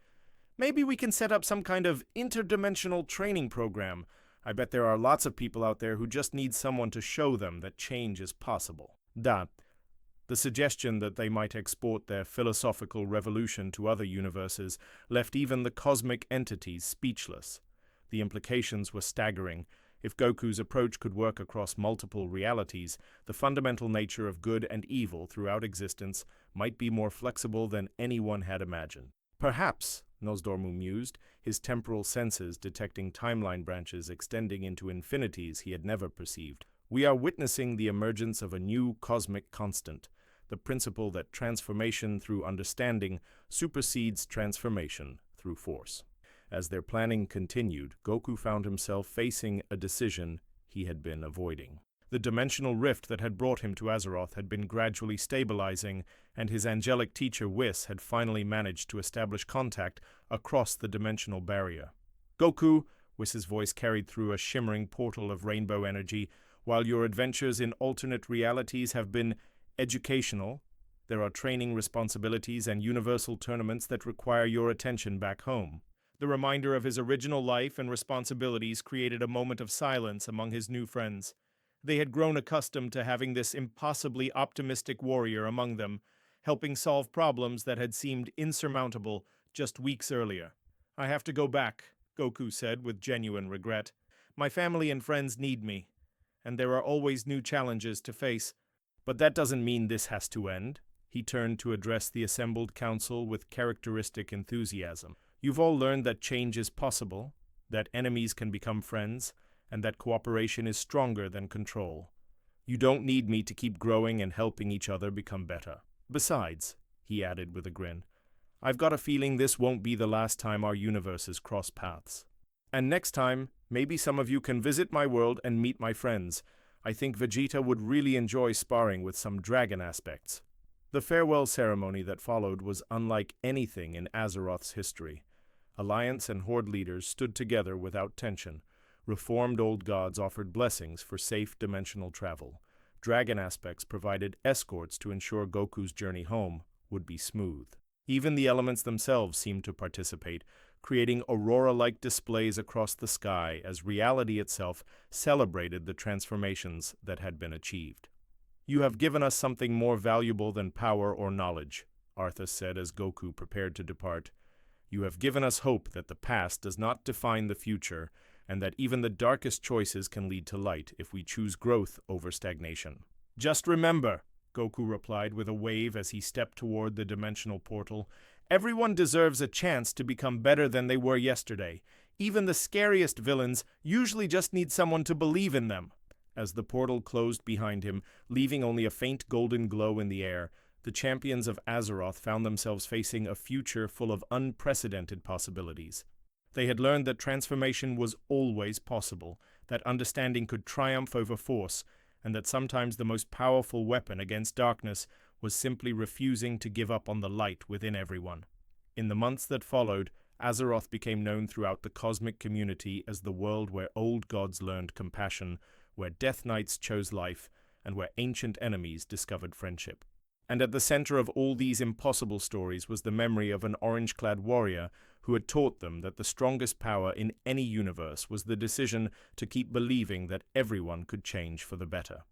"Maybe we can set up some kind of interdimensional training program. I bet there are lots of people out there who just need someone to show them that change is possible." The suggestion that they might export their philosophical revolution to other universes left even the cosmic entities speechless. The implications were staggering. If Goku's approach could work across multiple realities, the fundamental nature of good and evil throughout existence might be more flexible than anyone had imagined. "Perhaps," Nosdormu mused, his temporal senses detecting timeline branches extending into infinities he had never perceived, "we are witnessing the emergence of a new cosmic constant, the principle that transformation through understanding supersedes transformation through force." As their planning continued, Goku found himself facing a decision he had been avoiding. The dimensional rift that had brought him to Azeroth had been gradually stabilizing, and his angelic teacher Whis had finally managed to establish contact across the dimensional barrier. "Goku," Whis's voice carried through a shimmering portal of rainbow energy, "while your adventures in alternate realities have been educational, there are training responsibilities and universal tournaments that require your attention back home." The reminder of his original life and responsibilities created a moment of silence among his new friends. They had grown accustomed to having this impossibly optimistic warrior among them, helping solve problems that had seemed insurmountable just weeks earlier. "I have to go back," Goku said with genuine regret. "My family and friends need me, and there are always new challenges to face. But that doesn't mean this has to end." He turned to address the assembled council with characteristic enthusiasm. "You've all learned that change is possible, that enemies can become friends, and that cooperation is stronger than control. You don't need me to keep growing and helping each other become better. Besides," he added with a grin, "I've got a feeling this won't be the last time our universes cross paths. And next time, maybe some of you can visit my world and meet my friends. I think Vegeta would really enjoy sparring with some dragon aspects." The farewell ceremony that followed was unlike anything in Azeroth's history. Alliance and Horde leaders stood together without tension. Reformed old gods offered blessings for safe dimensional travel. Dragon aspects provided escorts to ensure Goku's journey home would be smooth. Even the elements themselves seemed to participate, creating aurora-like displays across the sky as reality itself celebrated the transformations that had been achieved. "You have given us something more valuable than power or knowledge," Arthas said as Goku prepared to depart. "You have given us hope that the past does not define the future, and that even the darkest choices can lead to light if we choose growth over stagnation." "Just remember," Goku replied with a wave as he stepped toward the dimensional portal, "everyone deserves a chance to become better than they were yesterday. Even the scariest villains usually just need someone to believe in them." As the portal closed behind him, leaving only a faint golden glow in the air, the champions of Azeroth found themselves facing a future full of unprecedented possibilities. They had learned that transformation was always possible, that understanding could triumph over force, and that sometimes the most powerful weapon against darkness was simply refusing to give up on the light within everyone. In the months that followed, Azeroth became known throughout the cosmic community as the world where old gods learned compassion, where death knights chose life, and where ancient enemies discovered friendship. And at the center of all these impossible stories was the memory of an orange-clad warrior who had taught them that the strongest power in any universe was the decision to keep believing that everyone could change for the better.